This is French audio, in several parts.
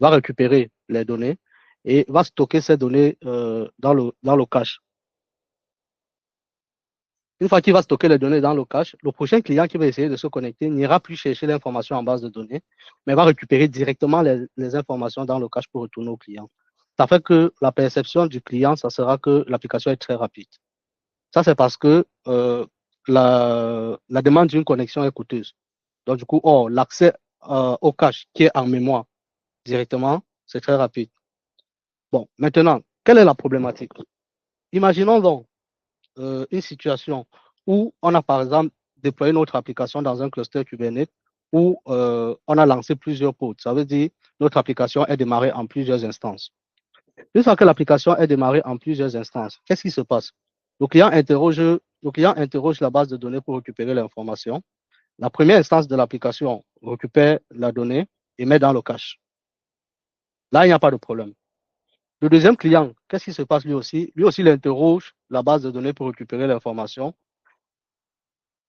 va récupérer les données et va stocker ces données dans le cache. Une fois qu'il va stocker les données dans le cache, le prochain client qui va essayer de se connecter n'ira plus chercher l'information en base de données, mais va récupérer directement les informations dans le cache pour retourner au client. Ça fait que la perception du client, ça sera que l'application est très rapide. Ça, c'est parce que la demande d'une connexion est coûteuse. Donc, du coup, l'accès au cache qui est en mémoire directement, c'est très rapide. Bon, maintenant, quelle est la problématique? Imaginons donc une situation où on a, par exemple, déployé notre application dans un cluster Kubernetes où on a lancé plusieurs pods. Ça veut dire notre application est démarrée en plusieurs instances. Une fois que l'application est démarrée en plusieurs instances, qu'est-ce qui se passe? Le client interroge la base de données pour récupérer l'information. La première instance de l'application récupère la donnée et met dans le cache. Là, il n'y a pas de problème. Le deuxième client, qu'est-ce qui se passe lui aussi? Lui aussi, il interroge la base de données pour récupérer l'information.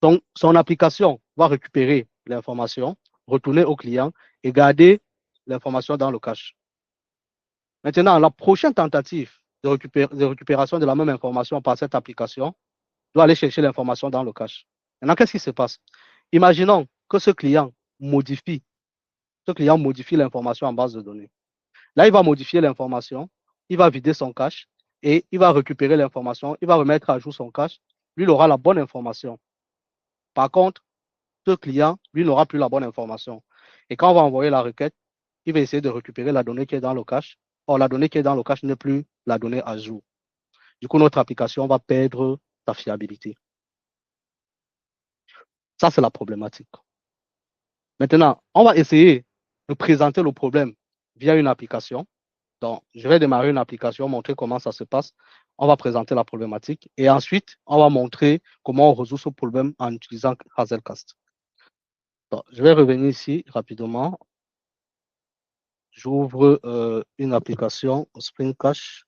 Son application va récupérer l'information, retourner au client et garder l'information dans le cache. Maintenant, la prochaine tentative de récupération de la même information par cette application doit aller chercher l'information dans le cache. Maintenant, qu'est-ce qui se passe? Imaginons que modifie, ce client modifie l'information en base de données. Là, il va modifier l'information, il va vider son cache et il va récupérer l'information, il va remettre à jour son cache. Lui, il aura la bonne information. Par contre, ce client, lui, n'aura plus la bonne information. Et quand on va envoyer la requête, il va essayer de récupérer la donnée qui est dans le cache. Or, la donnée qui est dans le cache n'est plus la donnée à jour. Du coup, notre application va perdre sa fiabilité. Ça, c'est la problématique. Maintenant, on va essayer de présenter le problème via une application. Donc, je vais démarrer une application, montrer comment ça se passe. On va présenter la problématique et ensuite, on va montrer comment on résout ce problème en utilisant Hazelcast. Donc, je vais revenir ici rapidement. J'ouvre une application Spring Cache,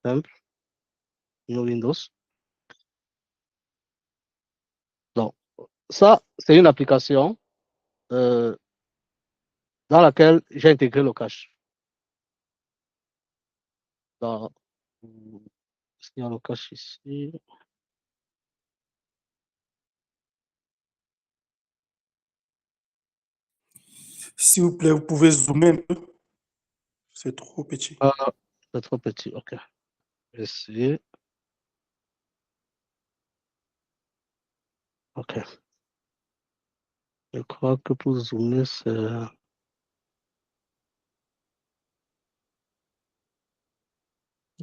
simple, New Windows. Donc, ça, c'est une application euh, dans laquelle j'ai intégré le cache. Donc, est-ce qu'il y a le cache ici? S'il vous plaît, vous pouvez zoomer un peu. C'est trop petit. C'est trop petit, ok. Je vais essayer. Ok. Je crois que pour zoomer, c'est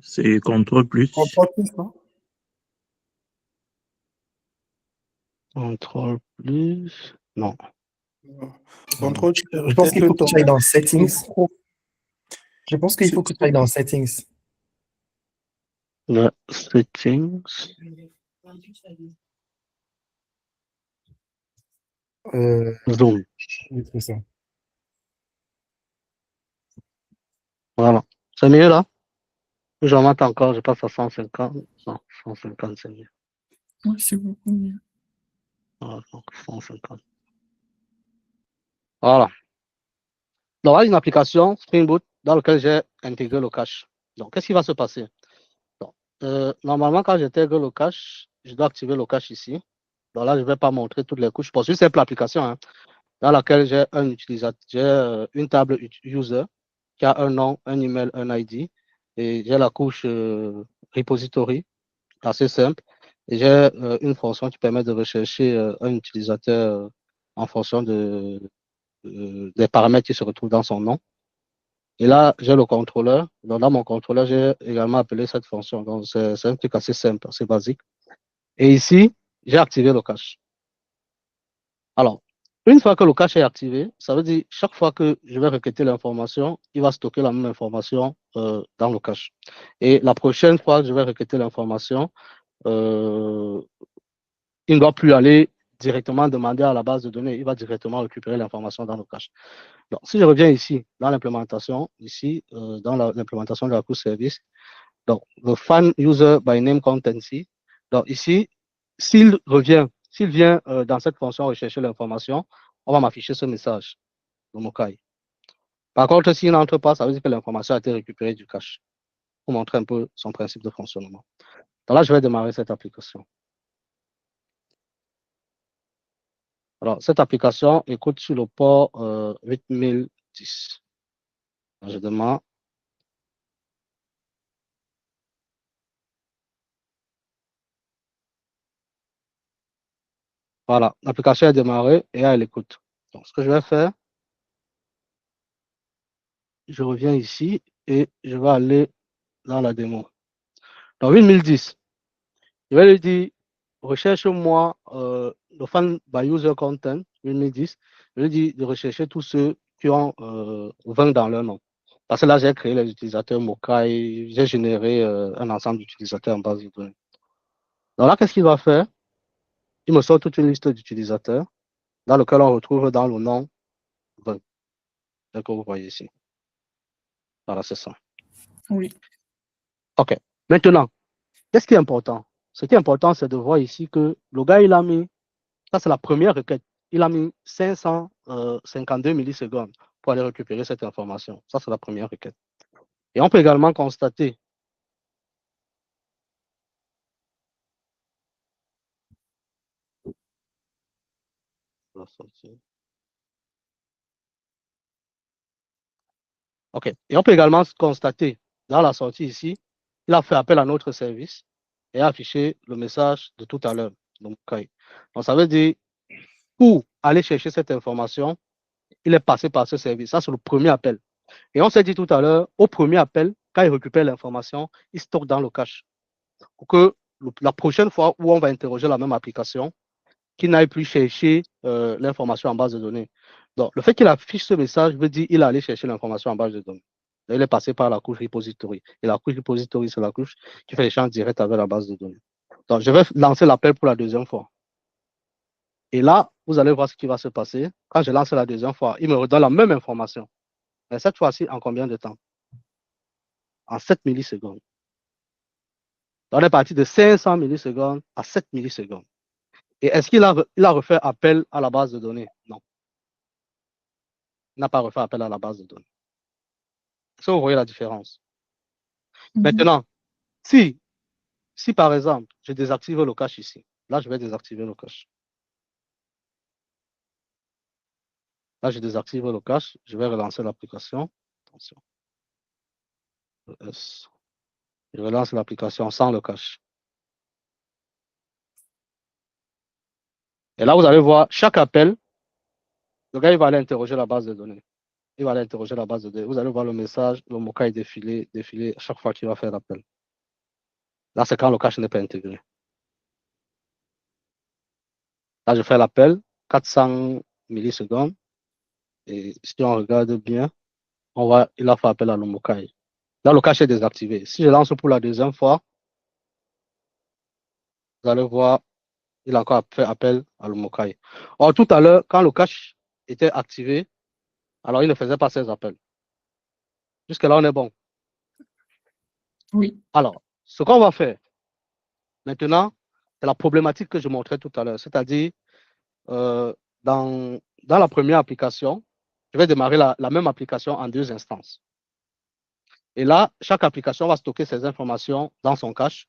CTRL plus. Contrôle plus, non? CTRL plus. Non. Contrôle, Je pense qu'il faut que tu ailles dans Settings. Je pense qu'il faut que tu ailles dans Settings. Le Settings. Zoom. C'est ça. Voilà. C'est mieux là? J'en monte encore, je passe à 150. Non, 150, c'est mieux. Oui, c'est beaucoup mieux. Voilà, donc 150. Voilà. Donc, voilà une application Spring Boot dans laquelle j'ai intégré le cache. Donc, qu'est-ce qui va se passer? Donc, normalement, quand j'intègre le cache, je dois activer le cache ici. Donc là, je ne vais pas montrer toutes les couches. C'est une simple application hein, dans laquelle j'ai un utilisateur, j'ai une table user qui a un nom, un email, un ID. Et j'ai la couche repository, assez simple. Et j'ai une fonction qui permet de rechercher un utilisateur en fonction des paramètres qui se retrouvent dans son nom. Et là, j'ai le contrôleur. Donc, dans mon contrôleur, j'ai également appelé cette fonction. Donc, c'est un truc assez simple, assez basique. Et ici, j'ai activé le cache. Alors, une fois que le cache est activé, ça veut dire chaque fois que je vais requêter l'information, il va stocker la même information dans le cache. Et la prochaine fois que je vais requêter l'information, il ne doit plus aller directement demander à la base de données, il va directement récupérer l'information dans le cache. Donc, si je reviens ici, dans l'implémentation, ici, dans l'implémentation de la couche service, donc, le fan user by name contency, donc ici, s'il vient dans cette fonction rechercher l'information, on va m'afficher ce message, le Mokai. Par contre, s'il n'entre pas, ça veut dire que l'information a été récupérée du cache pour montrer un peu son principe de fonctionnement. Donc là, je vais démarrer cette application. Alors, cette application écoute sur le port 8010. Donc, je demande. Voilà, l'application est démarrée et elle écoute. Donc, ce que je vais faire, je reviens ici et je vais aller dans la démo. Dans 8010, je vais lui dire, recherche-moi le fan by user content 8010. Je lui dis de rechercher tous ceux qui ont 20 dans leur nom. Parce que là, j'ai créé les utilisateurs Mokai, j'ai généré un ensemble d'utilisateurs en base de données. Donc là, qu'est-ce qu'il va faire? Il me sort toute une liste d'utilisateurs dans lequel on retrouve dans le nom 20, tel que vous voyez ici. Voilà, c'est ça. Oui. OK. Maintenant, qu'est-ce qui est important? Ce qui est important, c'est de voir ici que le gars, il a mis, ça c'est la première requête, il a mis 552 millisecondes pour aller récupérer cette information. Ça, c'est la première requête. Et on peut également constater OK. Et on peut également constater dans la sortie ici, il a fait appel à notre service et a affiché le message de tout à l'heure. Donc, ça veut dire, pour aller chercher cette information, il est passé par ce service. Ça, c'est le premier appel. Et on s'est dit tout à l'heure, au premier appel, quand il récupère l'information, il stocke dans le cache. Pour que la prochaine fois où on va interroger la même application, qu'il n'aille plus chercher l'information en base de données. Donc, le fait qu'il affiche ce message veut dire qu'il est allé chercher l'information en base de données. Donc, il est passé par la couche repository. Et la couche repository, c'est la couche qui fait l'échange direct avec la base de données. Donc, je vais lancer l'appel pour la deuxième fois. Et là, vous allez voir ce qui va se passer. Quand je lance la deuxième fois, il me redonne la même information. Mais cette fois-ci, en combien de temps? En 7 millisecondes. Donc, on est parti de 500 millisecondes à 7 millisecondes. Et est-ce qu'il a refait appel à la base de données? Non. Il n'a pas refait appel à la base de données. Est-ce que vous voyez la différence? Maintenant, si par exemple, je désactive le cache ici, là, je vais désactiver le cache. Là, je désactive le cache, je vais relancer l'application. Attention. Je relance l'application sans le cache. Et là, vous allez voir, chaque appel, le gars, il va aller interroger la base de données. Il va aller interroger la base de données. Vous allez voir le message, le Mokai défiler à chaque fois qu'il va faire l'appel. Là, c'est quand le cache n'est pas intégré. Là, je fais l'appel, 400 millisecondes. Et si on regarde bien, il a fait appel à le Mokai. Là, le cache est désactivé. Si je lance pour la deuxième fois, vous allez voir, il a encore fait appel à le Mokai. Or, tout à l'heure, quand le cache était activé, alors il ne faisait pas ses appels. Jusque-là, on est bon. Oui. Alors, ce qu'on va faire maintenant, c'est la problématique que je montrais tout à l'heure. C'est-à-dire, dans la première application, je vais démarrer la même application en 2 instances. Et là, chaque application va stocker ses informations dans son cache.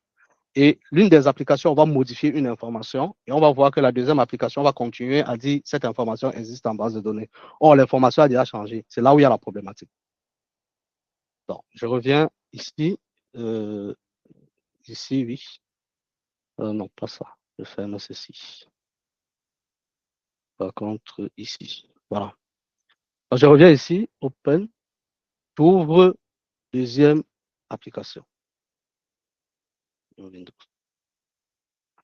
Et l'une des applications va modifier une information et on va voir que la deuxième application va continuer à dire cette information existe en base de données. Or, l'information a déjà changé. C'est là où il y a la problématique. Donc, je reviens ici. Ici, oui. Non, pas ça. Je ferme ceci. Par contre, ici. Voilà. Donc, je reviens ici, Open, j'ouvre deuxième application.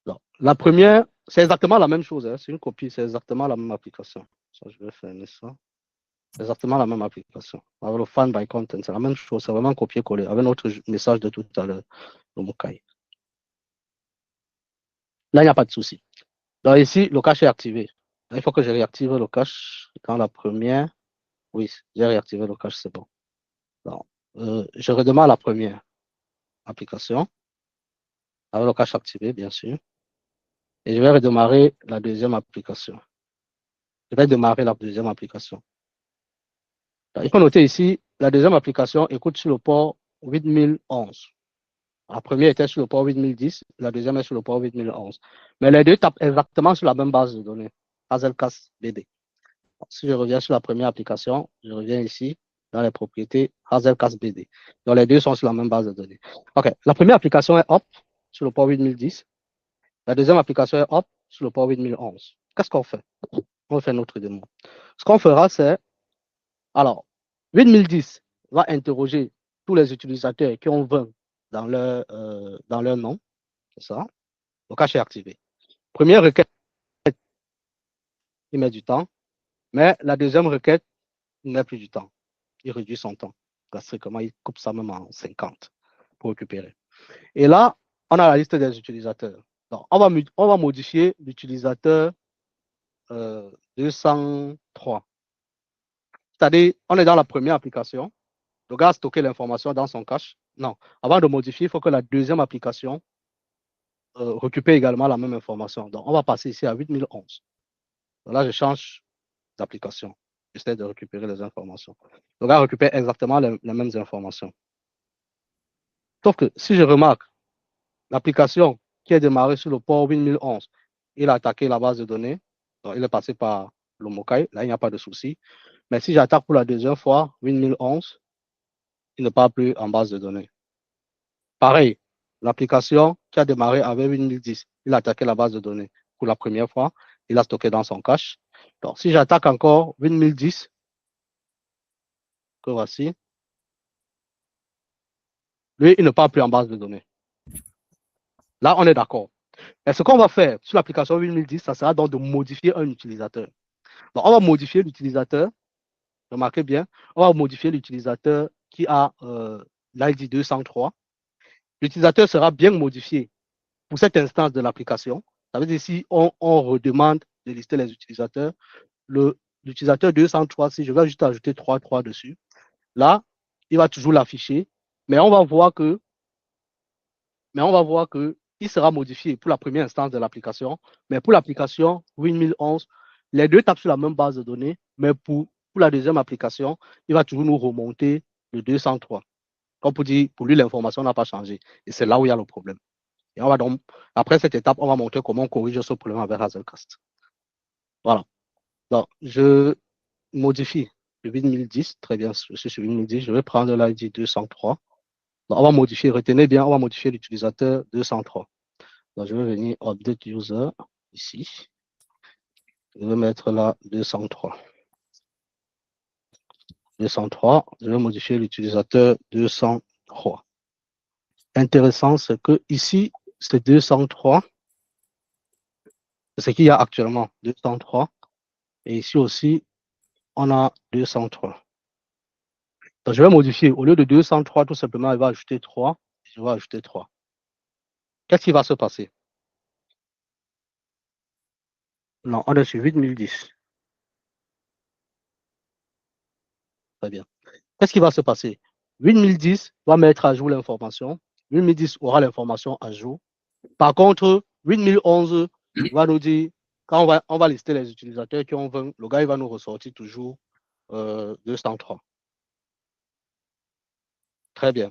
Donc, la première, c'est exactement la même chose. Hein. C'est une copie, c'est exactement la même application. Ça, je vais fermer ça. C'est exactement la même application. Avec le fan by content, c'est la même chose. C'est vraiment copier-coller avec notre message de tout à l'heure, le Mokai. Là, il n'y a pas de souci. Donc, ici, le cache est activé. Il faut que je réactive le cache. Dans la première, oui, j'ai réactivé le cache, c'est bon. Donc, je redémarre la première application avec le cache activé, bien sûr. Et je vais redémarrer la deuxième application. Je vais démarrer la deuxième application. Il faut noter ici, la deuxième application écoute sur le port 8011. La première était sur le port 8010, la deuxième est sur le port 8011. Mais les deux tapent exactement sur la même base de données, Hazelcast BD. Si je reviens sur la première application, je reviens ici dans les propriétés Hazelcast BD. Donc les deux sont sur la même base de données. OK. La première application est hop sur le port 8010. La deuxième application est hop sur le port 8011. Qu'est-ce qu'on fait? On fait notre démo. Ce qu'on fera, c'est, alors, 8010 va interroger tous les utilisateurs qui ont 20 dans leur nom. C'est ça. Le cache est activé. Première requête, il met du temps, mais la deuxième requête, il met plus du temps. Il réduit son temps. Drastiquement, il coupe ça même en 50 pour récupérer. Et là, on a la liste des utilisateurs. Donc, on va modifier l'utilisateur 203. C'est-à-dire, on est dans la première application. Le gars a stocké l'information dans son cache. Non, avant de modifier, il faut que la deuxième application récupère également la même information. Donc, on va passer ici à 8011. Donc là, je change d'application. J'essaie de récupérer les informations. Le gars récupère exactement les mêmes informations. Sauf que si je remarque l'application qui est démarrée sur le port 8011, il a attaqué la base de données. Donc, il est passé par le Mokai. Là, il n'y a pas de souci. Mais si j'attaque pour la deuxième fois 8011, il ne part plus en base de données. Pareil, l'application qui a démarré avec 8010, il a attaqué la base de données pour la première fois. Il a stocké dans son cache. Donc, si j'attaque encore 8010, que voici, lui, il ne part plus en base de données. Là, on est d'accord. Et ce qu'on va faire sur l'application 8010, ça sera donc de modifier un utilisateur. Donc, on va modifier l'utilisateur. Remarquez bien, on va modifier l'utilisateur qui a l'ID 203. L'utilisateur sera bien modifié pour cette instance de l'application. Ça veut dire si on redemande de lister les utilisateurs, l'utilisateur 203, si je vais juste ajouter 3 dessus, là, il va toujours l'afficher, mais on va voir que il sera modifié pour la première instance de l'application, mais pour l'application 8011, les deux tapent sur la même base de données, mais pour la deuxième application, il va toujours nous remonter le 203. Comme pour dire, pour lui, l'information n'a pas changé. Et c'est là où il y a le problème. Et on va donc, après cette étape, on va montrer comment on corrige ce problème avec Hazelcast. Voilà. Donc, je modifie le 8010. Très bien, je suis sur 8010. Je vais prendre l'ID 203. Donc, on va modifier, retenez bien, on va modifier l'utilisateur 203. Donc, je vais venir update user ici. Je vais mettre là 203. 203, je vais modifier l'utilisateur 203. Intéressant, c'est que ici, c'est 203. C'est ce qu'il y a actuellement, 203. Et ici aussi, on a 203. Donc, je vais modifier. Au lieu de 203, tout simplement, il va ajouter 3. Je vais ajouter 3. Qu'est-ce qui va se passer? Non, on est sur 8010. Très bien. Qu'est-ce qui va se passer? 8010 va mettre à jour l'information. 8010 aura l'information à jour. Par contre, 8011 va nous dire, quand on va lister les utilisateurs qui ont 20, le gars il va nous ressortir toujours 203. Très bien.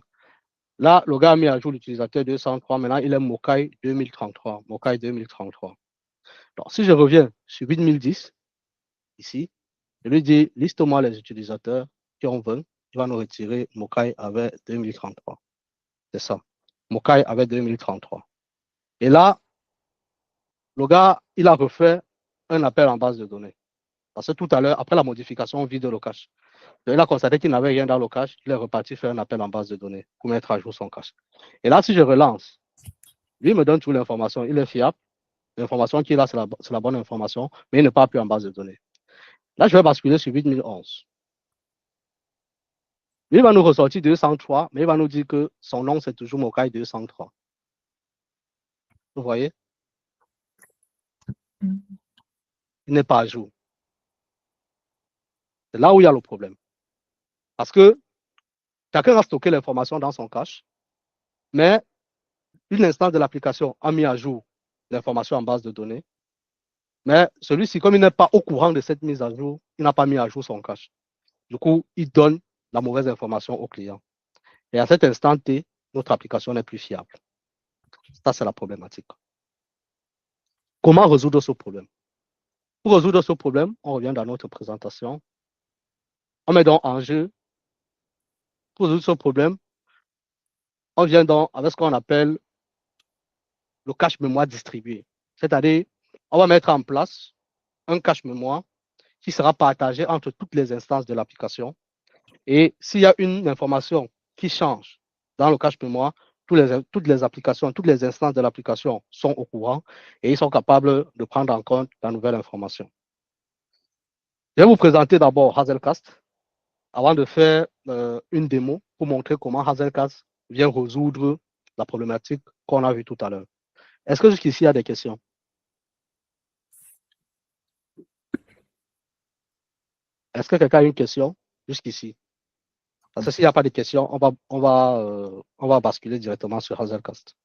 Là, le gars a mis à jour l'utilisateur 203. Maintenant, il est Mokai 2033. Mokai 2033. Donc, si je reviens sur 8010, ici, je lui dis, liste-moi les utilisateurs qui ont 20. Il va nous retirer Mokai avec 2033. C'est ça. Mokai avec 2033. Et là, le gars, il a refait un appel en base de données. Parce que tout à l'heure, après la modification, on vide le cache. Donc, il a constaté qu'il n'avait rien dans le cache. Il est reparti faire un appel en base de données pour mettre à jour son cache. Et là, si je relance, lui me donne toute l'information. Il est fiable. L'information qu'il a, c'est la bonne information, mais il ne part plus en base de données. Là, je vais basculer sur 8011. Lui, il va nous ressortir 203, mais il va nous dire que son nom, c'est toujours Mokai 203. Vous voyez? Il n'est pas à jour. C'est là où il y a le problème. Parce que chacun a stocké l'information dans son cache, mais une instance de l'application a mis à jour l'information en base de données. Mais celui-ci, comme il n'est pas au courant de cette mise à jour, il n'a pas mis à jour son cache. Du coup, il donne la mauvaise information au client. Et à cet instant T, notre application n'est plus fiable. Ça, c'est la problématique. Comment résoudre ce problème? Pour résoudre ce problème, on revient dans notre présentation. On met donc en jeu, pour résoudre ce problème, on vient donc avec ce qu'on appelle le cache mémoire distribué. C'est-à-dire, on va mettre en place un cache mémoire qui sera partagé entre toutes les instances de l'application. Et s'il y a une information qui change dans le cache mémoire, toutes les applications, toutes les instances de l'application sont au courant et ils sont capables de prendre en compte la nouvelle information. Je vais vous présenter d'abord Hazelcast avant de faire une démo pour montrer comment Hazelcast vient résoudre la problématique qu'on a vue tout à l'heure. Est-ce que jusqu'ici, il y a des questions? Est-ce que quelqu'un a une question jusqu'ici? Parce que s'il n'y a pas de questions, on va basculer directement sur Hazelcast.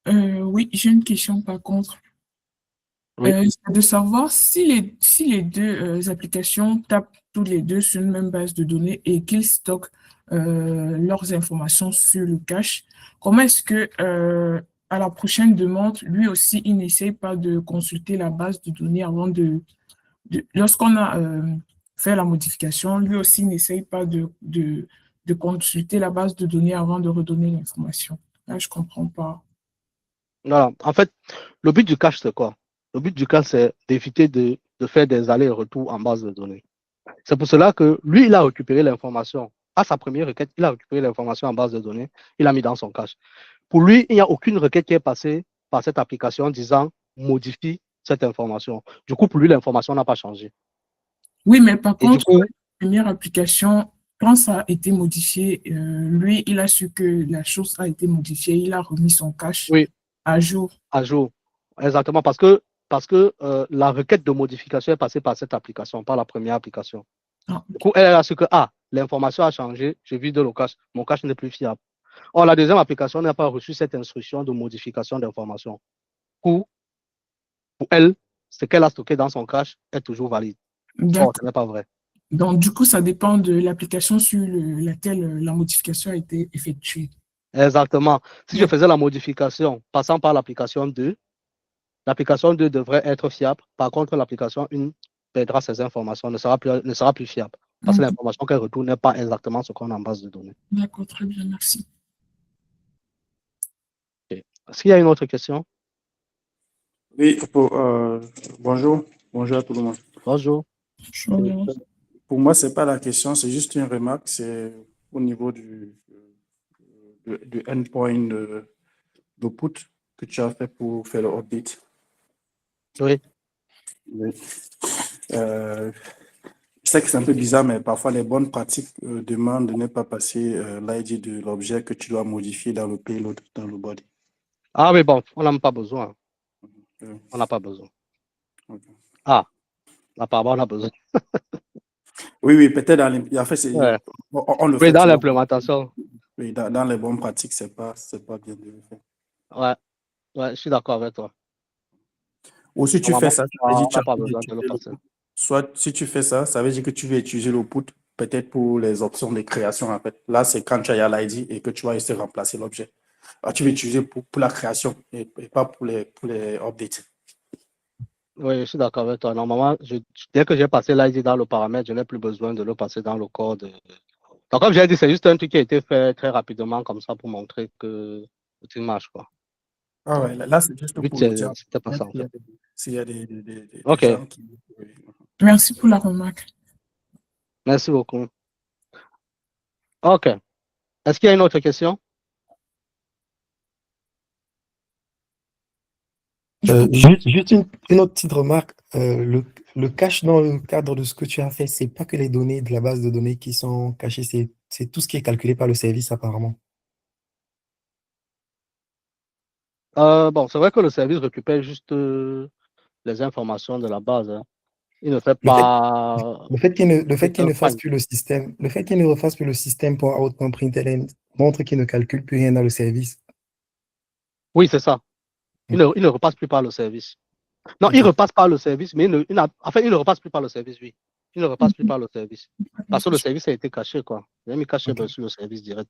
Oui, j'ai une question par contre. Oui. C'est de savoir si les deux applications tapent tous les deux sur une même base de données et qu'ils stockent leurs informations sur le cache, comment est-ce que à la prochaine demande, lui aussi, il n'essaye pas de consulter la base de données avant lorsqu'on a fait la modification, lui aussi n'essaye pas de consulter la base de données avant de redonner l'information. Là, je ne comprends pas. Voilà. En fait, le but du cache, c'est quoi? Le but du cache, c'est d'éviter de faire des allers-retours en base de données. C'est pour cela que lui, il a récupéré l'information. À sa première requête, il a récupéré l'information en base de données, il l'a mis dans son cache. Pour lui, il n'y a aucune requête qui est passée par cette application disant modifie cette information. Du coup, pour lui, l'information n'a pas changé. Oui, mais par Et du contre, coup, la première application, quand ça a été modifié, lui, il a su que la chose a été modifiée, il a remis son cache oui, à jour. à jour. Exactement, parce que la requête de modification est passée par cette application, par la première application. Ah, Du coup, elle a su que l'information a changé, je vide le cache, mon cache n'est plus fiable. Or, la deuxième application n'a pas reçu cette instruction de modification d'information. Pour elle, ce qu'elle a stocké dans son cache est toujours valide. Or, ce n'est pas vrai. Donc, du coup, ça dépend de l'application sur laquelle la modification a été effectuée. Exactement. Si je faisais la modification passant par l'application 2, l'application 2 devrait être fiable. Par contre, l'application 1 perdra ses informations, ne sera plus fiable. Parce que l'information qu'elle retourne n'est pas exactement ce qu'on a en base de données. D'accord, très bien, merci. Okay. Est-ce qu'il y a une autre question? Oui, bonjour. Bonjour à tout le monde. Bonjour. Pour moi, ce n'est pas la question, c'est juste une remarque. C'est au niveau du endpoint d'output que tu as fait pour faire le update. Oui. Oui. Je sais que c'est un peu bizarre, mais parfois les bonnes pratiques demandent de ne pas passer l'ID de l'objet que tu dois modifier dans le payload, dans le body. Ah, mais bon, on n'a pas besoin. On n'a pas besoin. Okay. Apparemment, on a besoin. Oui, peut-être en fait, Ouais. on le Oui, fait. dans l'implémentation. Oui, dans les bonnes pratiques, c'est pas bien de le faire. Ouais, je suis d'accord avec toi. Ou si tu fais ça, ça veut dire on n'a pas besoin de le passer. Soit si tu fais ça, ça veut dire que tu veux utiliser l'output peut-être pour les options de création. En fait. Là, c'est quand tu as l'ID et que tu vas essayer de remplacer l'objet. Tu veux utiliser pour la création et pas pour les updates. Oui, je suis d'accord avec toi. Normalement, dès que j'ai passé l'ID dans le paramètre, je n'ai plus besoin de le passer dans le code. Donc, comme j'ai dit, c'est juste un truc qui a été fait très rapidement comme ça pour montrer que tout marche, quoi. Ah ouais, là, c'est juste pour le dire. C'était pas ça, en fait. S'il y a des OK. gens qui... Merci pour la remarque. Merci beaucoup. OK. Est-ce qu'il y a une autre question? Juste une autre petite remarque. Le cache dans le cadre de ce que tu as fait, c'est pas que les données de la base de données qui sont cachées, c'est tout ce qui est calculé par le service apparemment. Bon, c'est vrai que le service récupère juste les informations de la base. Hein. Il ne fait pas. Le fait qu'il ne fasse fine. plus le système, le fait qu'il ne refasse plus le système pour out.println montre qu'il ne calcule plus rien dans le service. Oui, c'est ça. Il ne repasse plus par le service. Non, il repasse par le service, mais il ne repasse plus par le service, oui. Il ne repasse plus par le service. Parce que le service a été caché, quoi. Il a mis cachable sur le service direct.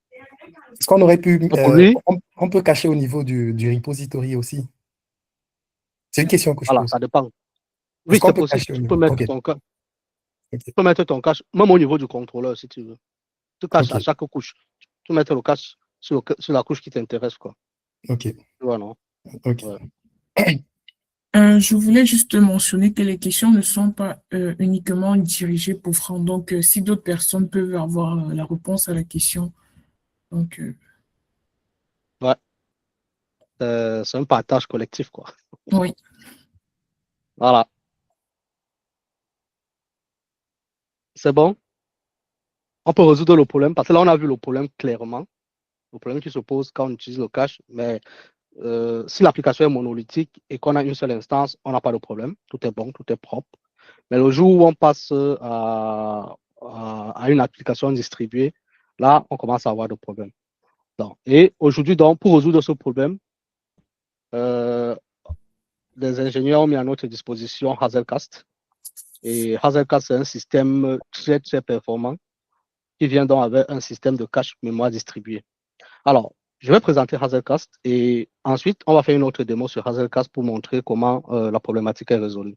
Est-ce qu'on aurait pu, Donc, pour lui, on peut cacher au niveau du repository aussi? C'est une question que je voilà, pose. ça dépend. Est-ce Oui, qu'on c'est peut possible. cacher au Tu niveau? peux mettre Ok, ton cache. ok, Tu peux mettre ton cache, même au niveau du contrôleur, si tu veux. Tu caches à ok, chaque couche. Tu mets le cache sur la couche qui t'intéresse, quoi. ok, Tu vois, non? ok. Ouais. Je voulais juste mentionner que les questions ne sont pas uniquement dirigées pour Franck. Donc, si d'autres personnes peuvent avoir la réponse à la question, donc, Ouais. C'est un partage collectif, quoi. oui. Voilà. C'est bon? On peut résoudre le problème parce que là, on a vu le problème clairement. Le problème qui se pose quand on utilise le cache. Mais si l'application est monolithique et qu'on a une seule instance, on n'a pas de problème. Tout est bon, tout est propre. Mais le jour où on passe à une application distribuée, là, on commence à avoir des problèmes. Donc, et aujourd'hui, donc, pour résoudre ce problème, les ingénieurs ont mis à notre disposition Hazelcast. Et Hazelcast, c'est un système très, très performant qui vient donc avec un système de cache mémoire distribué. Alors, je vais présenter Hazelcast et ensuite, on va faire une autre démo sur Hazelcast pour montrer comment la problématique est résolue.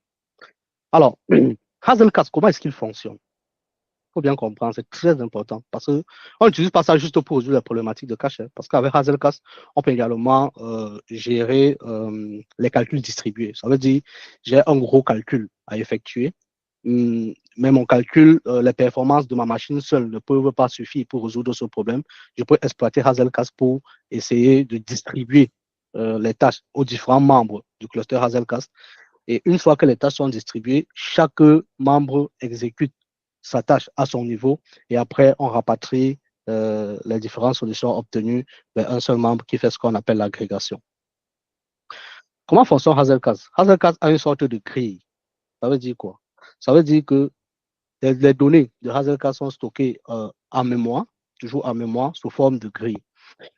Alors, Hazelcast, comment est-ce qu'il fonctionne? Il faut bien comprendre, c'est très important parce qu'on n'utilise pas ça juste pour résoudre les problématiques de cache. Parce qu'avec Hazelcast, on peut également gérer les calculs distribués. Ça veut dire, j'ai un gros calcul à effectuer, mais mon calcul, les performances de ma machine seule ne peuvent pas suffire pour résoudre ce problème. Je peux exploiter Hazelcast pour essayer de distribuer les tâches aux différents membres du cluster Hazelcast. Et une fois que les tâches sont distribuées, chaque membre exécute sa tâche à son niveau et après, on rapatrie les différentes solutions obtenues vers un seul membre qui fait ce qu'on appelle l'agrégation. Comment fonctionne Hazelcast? Hazelcast a une sorte de grille. Ça veut dire quoi? Ça veut dire que les données de Hazelcast sont stockées en mémoire, toujours en mémoire, sous forme de grille.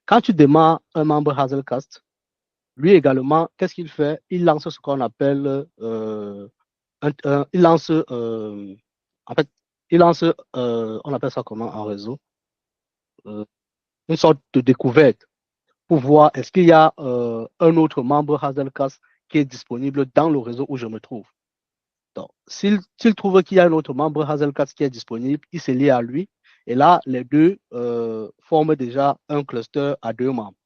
Quand tu démarres un membre Hazelcast, lui également, qu'est-ce qu'il fait? Il lance ce qu'on appelle il lance en fait, il lance on appelle ça comment en réseau? Une sorte de découverte pour voir est-ce qu'il y a un autre membre Hazelcast qui est disponible dans le réseau où je me trouve. Donc, s'il trouve qu'il y a un autre membre Hazelcast qui est disponible, il se lie à lui. Et là, les deux forment déjà un cluster à deux membres.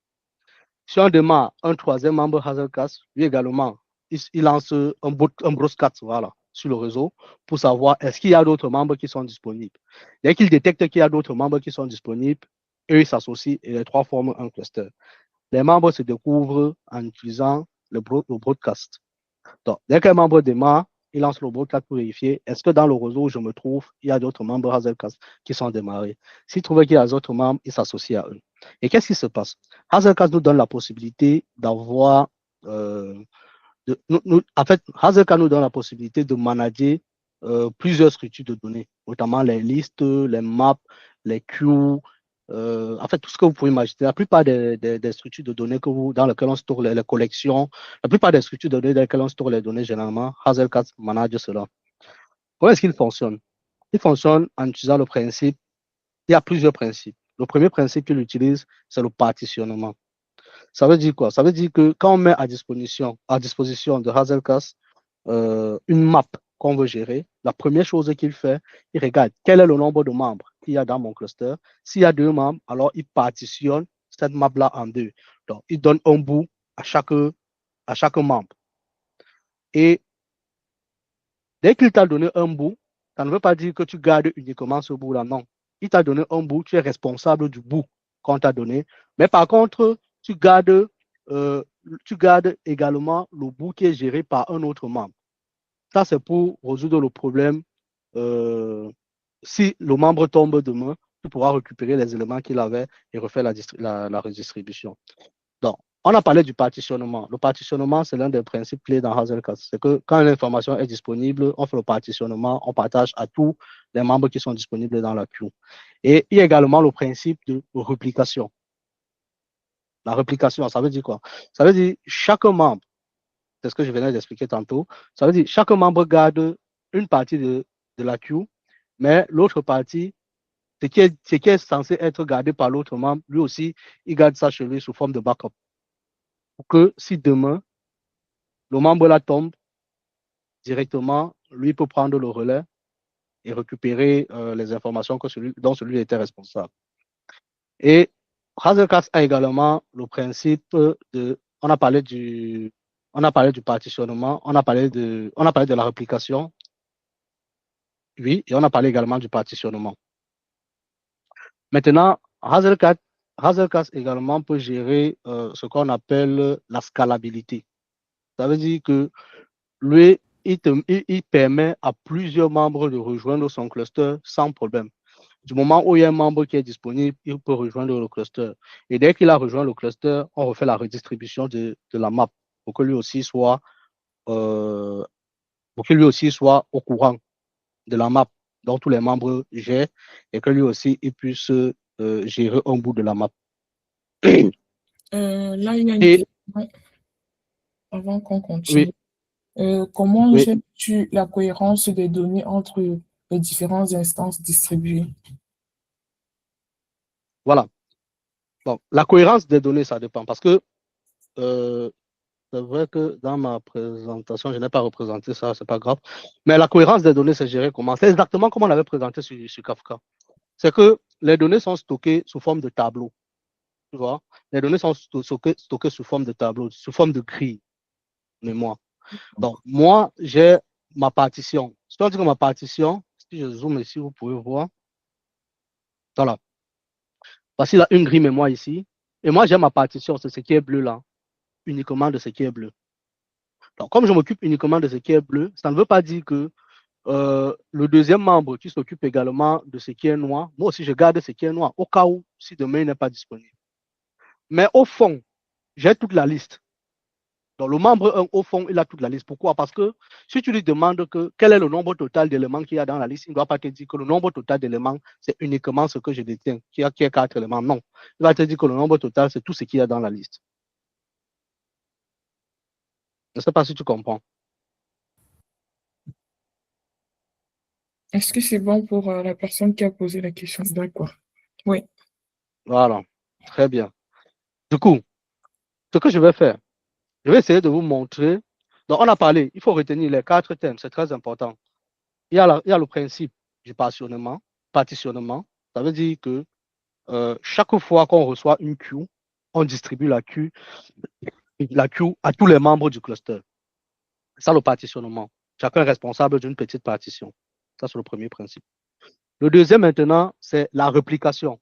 Si on démarre un troisième membre Hazelcast, lui également, il lance un broadcast voilà, sur le réseau pour savoir est-ce qu'il y a d'autres membres qui sont disponibles. Dès qu'il détecte qu'il y a d'autres membres qui sont disponibles, eux, ils s'associent et les trois forment un cluster. Les membres se découvrent en utilisant le broadcast. Donc, dès qu'un membre démarre, il lance le broadcast pour vérifier est-ce que dans le réseau où je me trouve, il y a d'autres membres Hazelcast qui sont démarrés. S'il trouve qu'il y a d'autres membres, il s'associe à eux. Et qu'est-ce qui se passe? Hazelcast nous donne la possibilité d'avoir. En fait, Hazelcast nous donne la possibilité de manager plusieurs structures de données, notamment les listes, les maps, les queues, en fait, tout ce que vous pouvez imaginer. La plupart des structures de données dans lesquelles on store les collections, la plupart des structures de données dans lesquelles on store les données, généralement, Hazelcast manage cela. Comment est-ce qu'il fonctionne? Il fonctionne en utilisant le principe. Il y a plusieurs principes. Le premier principe qu'il utilise, c'est le partitionnement. Ça veut dire quoi? Ça veut dire que quand on met à disposition de Hazelcast une map qu'on veut gérer, la première chose qu'il fait, il regarde quel est le nombre de membres qu'il y a dans mon cluster. S'il y a deux membres, alors il partitionne cette map-là en deux. Donc, il donne un bout à chaque membre. Et dès qu'il t'a donné un bout, ça ne veut pas dire que tu gardes uniquement ce bout-là, non. Il t'a donné un bout, tu es responsable du bout qu'on t'a donné. Mais par contre, tu gardes également le bout qui est géré par un autre membre. Ça, c'est pour résoudre le problème. Si le membre tombe demain, tu pourras récupérer les éléments qu'il avait et refaire la redistribution. Donc, on a parlé du partitionnement. Le partitionnement, c'est l'un des principes clés dans Hazelcast. C'est que quand une information est disponible, on fait le partitionnement, on partage à tous les membres qui sont disponibles dans la queue. Et il y a également le principe de réplication. La réplication, ça veut dire quoi? Ça veut dire chaque membre, c'est ce que je venais d'expliquer tantôt, ça veut dire chaque membre garde une partie des de la queue, mais l'autre partie, ce qui est censé être gardé par l'autre membre, lui aussi, il garde ça chez lui sous forme de backup. Pour que si demain, le membre là tombe, directement, lui peut prendre le relais et récupérer les informations dont celui était responsable. Et Hazelcast a également le principe on a parlé du partitionnement, on a parlé de la réplication, oui, et on a parlé également du partitionnement. Maintenant, Hazelcast également peut gérer ce qu'on appelle la scalabilité. Ça veut dire que lui, il permet à plusieurs membres de rejoindre son cluster sans problème. Du moment où il y a un membre qui est disponible, il peut rejoindre le cluster. Et dès qu'il a rejoint le cluster, on refait la redistribution de la map pour que lui aussi soit au courant de la map dont tous les membres gèrent et que lui aussi il puisse gérer un bout de la map. Là, il y a une question avant qu'on continue. Oui. Comment gères-tu la cohérence des données entre les différentes instances distribuées? Voilà. Bon, la cohérence des données, ça dépend parce que c'est vrai que dans ma présentation, je n'ai pas représenté ça, c'est pas grave. Mais la cohérence des données, c'est géré comment? C'est exactement comme on l'avait présenté sur Kafka. C'est que les données sont stockées sous forme de tableau. Tu vois? Les données sont stockées sous forme de tableau, sous forme de grille mémoire. Donc, moi, j'ai ma partition. Si on dit que ma partition, si je zoome ici, vous pouvez voir. Voilà. Voici là une grille mémoire ici. Et moi, j'ai ma partition, c'est ce qui est bleu là, uniquement de ce qui est bleu. Donc, comme je m'occupe uniquement de ce qui est bleu, ça ne veut pas dire que le deuxième membre qui s'occupe également de ce qui est noir, moi aussi, je garde ce qui est noir, au cas où, si demain il n'est pas disponible. Mais au fond, j'ai toute la liste. Donc, le membre 1, au fond, il a toute la liste. Pourquoi? Parce que si tu lui demandes quel est le nombre total d'éléments qu'il y a dans la liste, il ne doit pas te dire que le nombre total d'éléments, c'est uniquement ce que je détiens, qui est 4 éléments. Non. Il va te dire que le nombre total, c'est tout ce qu'il y a dans la liste. Je ne sais pas si tu comprends. Est-ce que c'est bon pour la personne qui a posé la question? D'accord. Oui. Voilà. Très bien. Du coup, ce que je vais faire, je vais essayer de vous montrer. Donc, on a parlé, il faut retenir les 4 thèmes, c'est très important. Il y a le principe du partitionnement. Ça veut dire que chaque fois qu'on reçoit une queue, on distribue la queue à tous les membres du cluster. C'est ça le partitionnement. Chacun est responsable d'une petite partition. Ça, c'est le premier principe. Le deuxième, maintenant, c'est la réplication.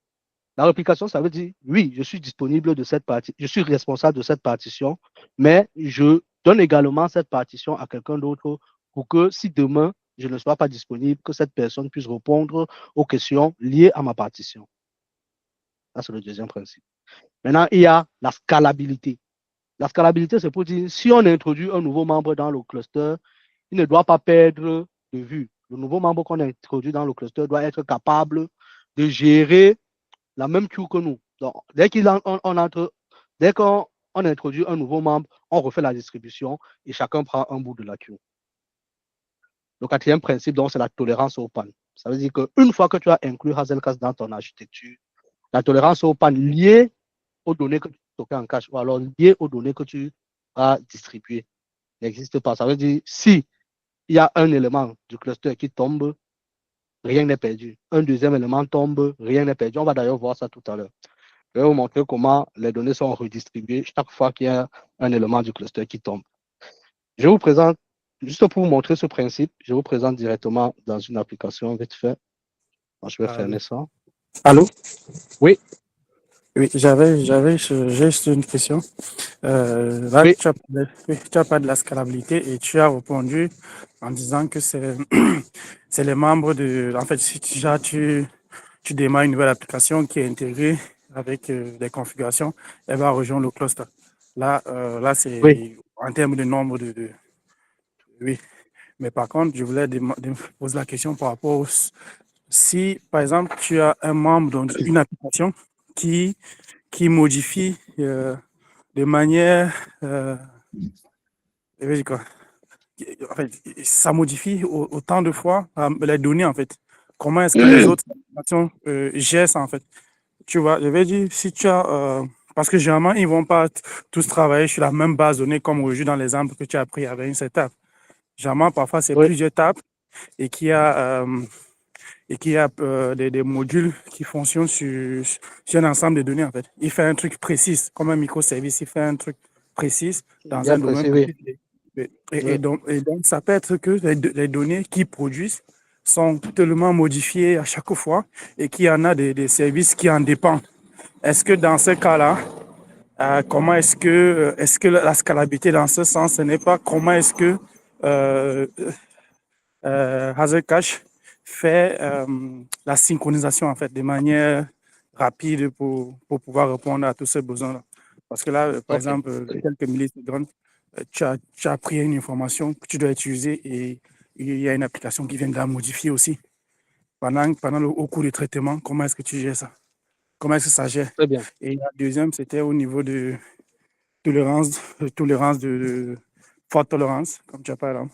La réplication, ça veut dire, oui, je suis disponible de cette partie, je suis responsable de cette partition, mais je donne également cette partition à quelqu'un d'autre pour que si demain, je ne sois pas disponible, que cette personne puisse répondre aux questions liées à ma partition. Ça, c'est le deuxième principe. Maintenant, il y a la scalabilité. La scalabilité, c'est pour dire, si on introduit un nouveau membre dans le cluster, il ne doit pas perdre de vue. Le nouveau membre qu'on a introduit dans le cluster doit être capable de gérer la même queue que nous. Donc, dès qu'on introduit un nouveau membre, on refait la distribution et chacun prend un bout de la queue. Le quatrième principe, donc, c'est la tolérance au panne. Ça veut dire qu'une fois que tu as inclus Hazelcast dans ton architecture, la tolérance au panne liée aux données que tu stockes en cache ou alors liée aux données que tu as distribuées n'existe pas. Ça veut dire si il y a un élément du cluster qui tombe, rien n'est perdu. Un deuxième élément tombe, rien n'est perdu. On va d'ailleurs voir ça tout à l'heure. Je vais vous montrer comment les données sont redistribuées chaque fois qu'il y a un élément du cluster qui tombe. Je vous présente, juste pour vous montrer ce principe, je vous présente directement dans une application vite fait. Alors, je vais fermer ça. Allô? Oui. Oui, j'avais juste une question. Là, Oui. tu as parlé de la scalabilité et tu as répondu en disant que c'est les membres de... En fait, si tu démarres une nouvelle application qui est intégrée avec des configurations, elle va rejoindre le cluster. Là, c'est en termes de nombre de... Oui. Mais par contre, je voulais poser la question par rapport si, par exemple, tu as un membre d'une application qui modifie de manière en fait, ça modifie autant de fois les données, en fait. Comment est-ce que les autres applications gèrent ça, en fait? Tu vois, je vais dire, si tu as... parce que généralement, ils ne vont pas tous travailler sur la même base de données comme aujourd'hui dans l'exemple que tu as pris avec une setup. Généralement, parfois, c'est Oui, plusieurs étapes et qu'il y a des modules qui fonctionnent sur un ensemble de données, en fait. Il fait un truc précis, comme un microservice, il fait un truc précis dans bien un domaine précis, oui. précis. Et, Oui, et donc, ça peut être que les données qu'ils produisent sont tellement modifiées à chaque fois et qu'il y en a des services qui en dépendent. Est-ce que dans ce cas-là, comment est-ce que la scalabilité dans ce sens, ce n'est pas comment est-ce que euh, Hazel Cache fait la synchronisation en fait de manière rapide pour pouvoir répondre à tous ces besoins-là. Parce que là, par ok. exemple, quelques millisecondes, tu as pris une information que tu dois utiliser et il y a une application qui vient de la modifier aussi. Au cours du traitement, comment est-ce que tu gères ça? Comment est-ce que ça gère? Très bien. Et la deuxième, c'était au niveau de tolérance forte tolérance, comme tu as parlé là.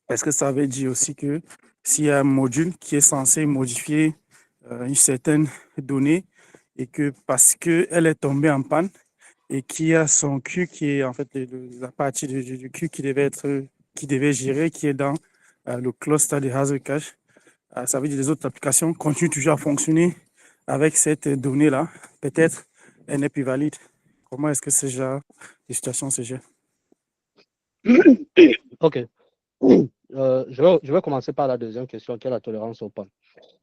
Est-ce que ça veut dire aussi que s'il y a un module qui est censé modifier une certaine donnée et que parce qu'elle est tombée en panne et qu'il y a son Q qui est en fait la partie du Q qui devait gérer, qui est dans le cluster de Hazel Cache, ça veut dire que les autres applications continuent toujours à fonctionner avec cette donnée-là. Peut-être elle n'est plus valide. Comment est-ce que ce genre de situation se gère? Ok. Je vais commencer par la deuxième question, qui est la tolérance aux pannes.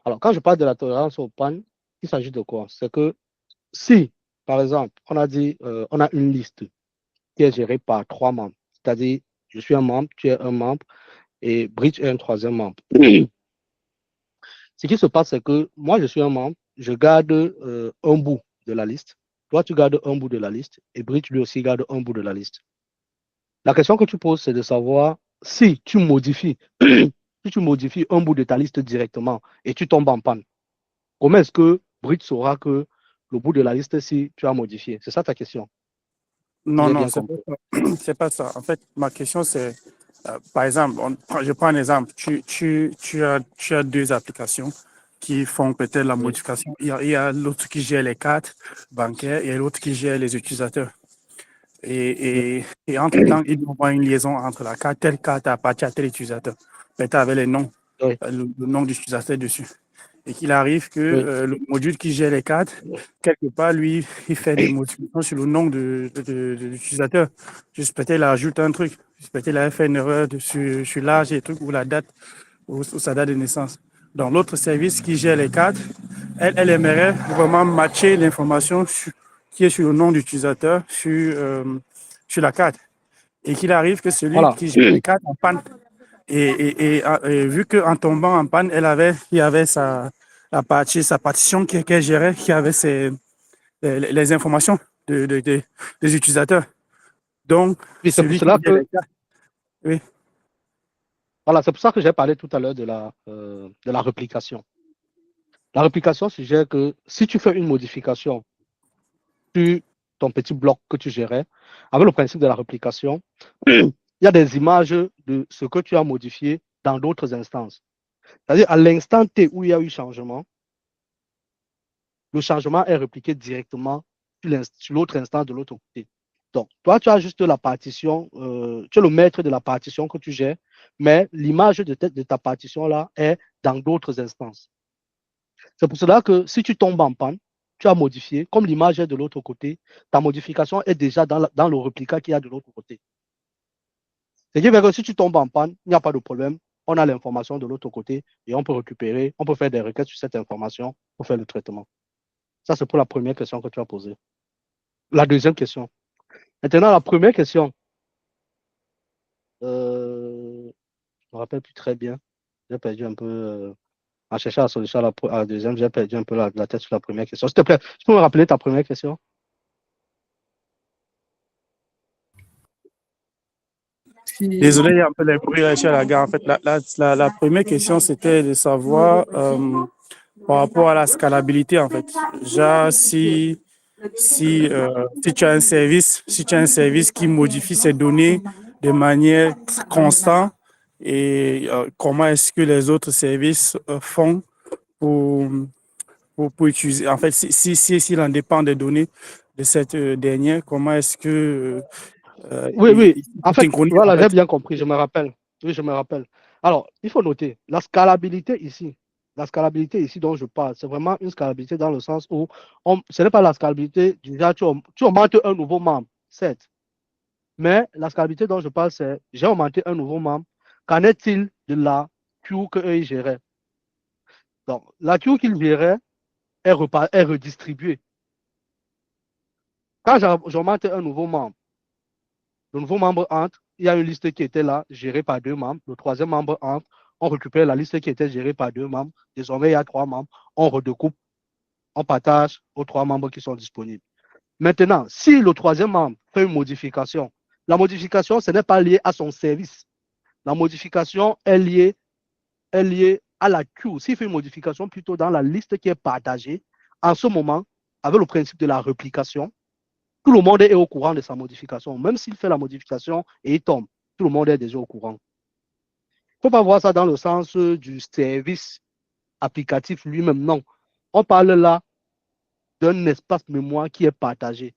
Alors, quand je parle de la tolérance aux pannes, il s'agit de quoi? C'est que si, par exemple, on a dit, on a une liste qui est gérée par 3 membres, c'est-à-dire, je suis un membre, tu es un membre, et Bridge est un troisième membre. Ce qui se passe, c'est que moi, je suis un membre, je garde un bout de la liste. Toi, tu gardes un bout de la liste, et Bridge, lui aussi, garde un bout de la liste. La question que tu poses, c'est de savoir si tu modifies, si tu modifies un bout de ta liste directement et tu tombes en panne, comment est-ce que Bridge saura que le bout de la liste, si tu as modifié? C'est ça ta question, si Non, j'ai non, bien c'est pas compris. ça. C'est pas ça. En fait, ma question, c'est, par exemple, je prends un exemple. Tu as deux applications qui font peut-être la Oui, modification. Il y a l'autre qui gère les cartes bancaires et l'autre qui gère les utilisateurs. oui, Et entre-temps, il doit y avoir une liaison entre la carte, telle carte appartient à tel utilisateur. Peut-être avec les noms, oui, le nom d'utilisateur dessus. Et qu'il arrive que oui. le module qui gère les cartes, quelque part, lui, il fait des modifications sur le nom de l'utilisateur. Juste peut-être il ajoute un truc. Juste peut-être il a fait une erreur sur l'âge et truc, ou la date, ou sa date de naissance. Dans l'autre service qui gère les cartes, elle aimerait vraiment matcher l'information qui est sur le nom d'utilisateur sur la carte. Et qu'il arrive que celui Voilà. qui gère les cartes en panne. Et vu qu'en tombant en panne, il y avait sa partition qu'elle gérait, qui avait les informations des utilisateurs. Donc, Oui, c'est pour celui qui cela gère que, les cartes, oui. voilà, c'est pour ça que j'ai parlé tout à l'heure de la réplication. La réplication suggère que si tu fais une modification sur ton petit bloc que tu gérais, avec le principe de la réplication, il y a des images de ce que tu as modifié dans d'autres instances. C'est-à-dire, à l'instant T où il y a eu changement, le changement est répliqué directement sur l'autre instance de l'autre côté. Donc, toi, tu as juste la partition, tu es le maître de la partition que tu gères, mais l'image de ta partition-là est dans d'autres instances. C'est pour cela que si tu tombes en panne, tu as modifié, comme l'image est de l'autre côté, ta modification est déjà dans le réplica qu'il y a de l'autre côté. Ce qui veut dire que si tu tombes en panne, il n'y a pas de problème. On a l'information de l'autre côté et on peut récupérer, on peut faire des requêtes sur cette information pour faire le traitement. Ça, c'est pour la première question que tu as posée. La deuxième question. Maintenant, la première question, je ne me rappelle plus très bien. J'ai perdu un peu, en cherchant la solution à la deuxième, j'ai perdu un peu la tête sur la première question. S'il te plaît, tu peux me rappeler ta première question? Désolé, il y a un peu de bruit là, chez la gare. En fait, la première question, c'était de savoir par rapport à la scalabilité, en fait. Genre, si tu as un service, si tu as un service qui modifie ses données de manière constante et comment est-ce que les autres services font pour, pour utiliser. En fait, s'il en dépend des données de cette dernière, comment est-ce que Oui, oui. En fait, synchronise, en voilà, j'ai fait. bien compris, je me rappelle. Oui, je me rappelle. Alors, il faut noter, la scalabilité ici dont je parle, c'est vraiment une scalabilité dans le sens où ce n'est pas la scalabilité du genre, tu augmentes un nouveau membre, certes. Mais la scalabilité dont je parle, c'est j'ai augmenté un nouveau membre. Qu'en est-il de la queue qu'eux ils géraient? Donc, la queue qu'ils géraient est redistribuée. Quand j'augmente un nouveau membre, le nouveau membre entre, il y a une liste qui était là, gérée par 2 membres. Le troisième membre entre, on récupère la liste qui était gérée par 2 membres. Désormais, il y a 3 membres. On redécoupe, on partage aux 3 membres qui sont disponibles. Maintenant, si le troisième membre fait une modification, la modification, ce n'est pas lié à son service. La modification est liée à la queue. S'il fait une modification plutôt dans la liste qui est partagée, en ce moment, avec le principe de la réplication, tout le monde est au courant de sa modification. Même s'il fait la modification et il tombe, tout le monde est déjà au courant. Il ne faut pas voir ça dans le sens du service applicatif lui-même. Non. On parle là d'un espace mémoire qui est partagé.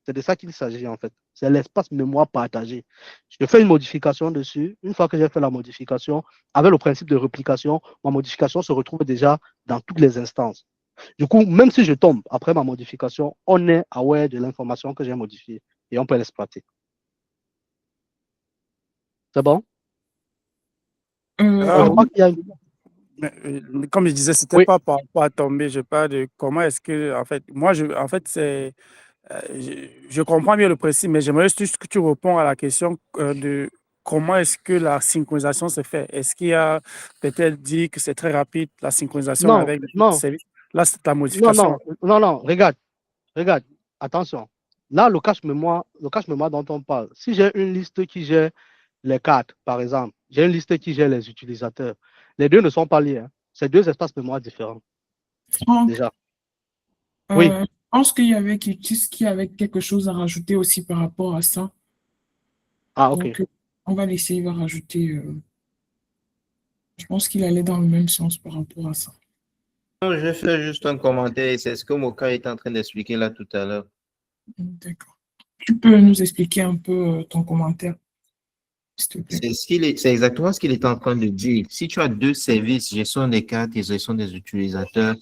C'est de ça qu'il s'agit en fait. C'est l'espace mémoire partagé. Je fais une modification dessus. Une fois que j'ai fait la modification, avec le principe de réplication, ma modification se retrouve déjà dans toutes les instances. Du coup, même si je tombe après ma modification, on est aware de l'information que j'ai modifiée et on peut l'exploiter. C'est bon? Je crois qu'il y a une... Comme je disais, c'était Oui, pas par rapport à tomber, je parle de comment est-ce que, en fait, moi, en fait, je comprends bien le principe, mais j'aimerais juste que tu réponds à la question de comment est-ce que la synchronisation se fait. Est-ce qu'il y a peut-être dit que c'est très rapide, la synchronisation non, avec les non, services? Là, c'est la non, modification. non, regarde, attention. Là, le cache mémoire dont on parle, si j'ai une liste qui gère les cartes, par exemple, j'ai une liste qui gère les utilisateurs, les deux ne sont pas liés. Hein. C'est 2 espaces mémoire différents, Franck, déjà. Oui, je pense qu'il y avait quelque chose à rajouter aussi par rapport à ça. ah, ok. Donc, on va laisser, il va rajouter. Je pense qu'il allait dans le même sens par rapport à ça. Non, je vais faire juste un commentaire et c'est ce que Moka est en train d'expliquer là tout à l'heure. D'accord. Tu peux nous expliquer un peu ton commentaire, s'il te plaît? C'est exactement ce qu'il est en train de dire. Si tu as 2 services, gestion des cartes et gestion des utilisateurs,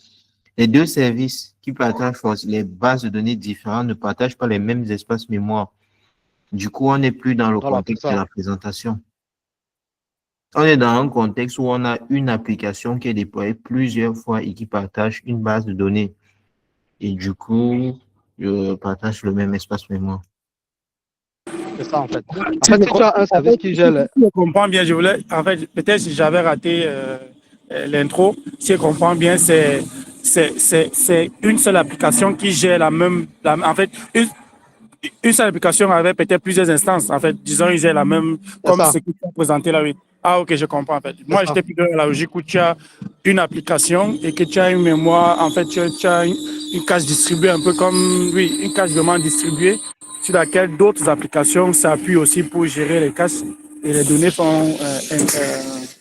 les 2 services qui partagent les bases de données différentes ne partagent pas les mêmes espaces mémoire. Du coup, on n'est plus dans le Voilà, c'est contexte de ça. la présentation. On est dans un contexte où on a une application qui est déployée plusieurs fois et qui partage une base de données. Et du coup, partage le même espace mémoire. C'est ça, en fait. En fait, si tu as un En service fait, qui si gère les... je comprends bien, je voulais, en fait, peut-être si j'avais raté l'intro, si je comprends bien, c'est une seule application qui gère en fait, une seule application avec peut-être plusieurs instances. En fait, disons, ils aient la même, C'est comme ça, ce que tu as présenté là, oui. Ah, ok, je comprends, en fait. c'est Moi, ça. j'étais plus dans la logique où tu as une application et que tu as une mémoire, en fait, tu as une cache distribuée, un peu comme, oui, une cache vraiment distribuée, sur laquelle d'autres applications s'appuient aussi pour gérer les caches et les données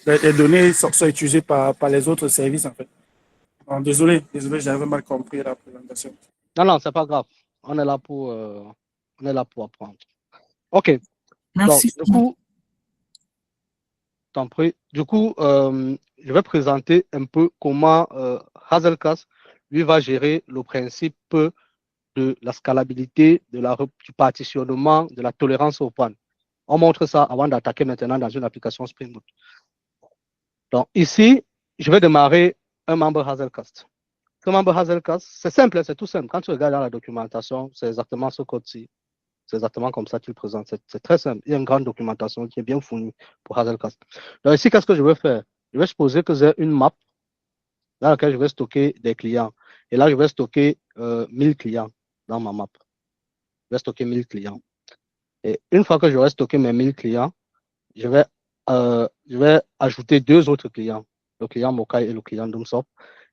les données sont utilisées par les autres services, en fait. Bon, désolé, j'avais mal compris la présentation. Non, c'est pas grave. On est là pour apprendre. OK. Donc, Merci. du coup, t'en prie. Du coup, je vais présenter un peu comment Hazelcast, lui, va gérer le principe de la scalabilité, du partitionnement, de la tolérance aux pannes. On montre ça avant d'attaquer maintenant dans une application Spring Boot. Donc, ici, je vais démarrer un membre Hazelcast. Ce membre Hazelcast, c'est simple, c'est tout simple. Quand tu regardes dans la documentation, c'est exactement ce code-ci. C'est exactement comme ça qu'il présente. C'est très simple. Il y a une grande documentation qui est bien fournie pour Hazelcast. Donc ici, qu'est-ce que je vais faire? Je vais supposer que j'ai une map dans laquelle je vais stocker des clients. Et là, je vais stocker 1000 clients dans ma map. Je vais stocker 1000 clients. Et une fois que j'aurai stocké mes 1000 clients, je vais ajouter 2 autres clients, le client Mokai et le client Doomsop.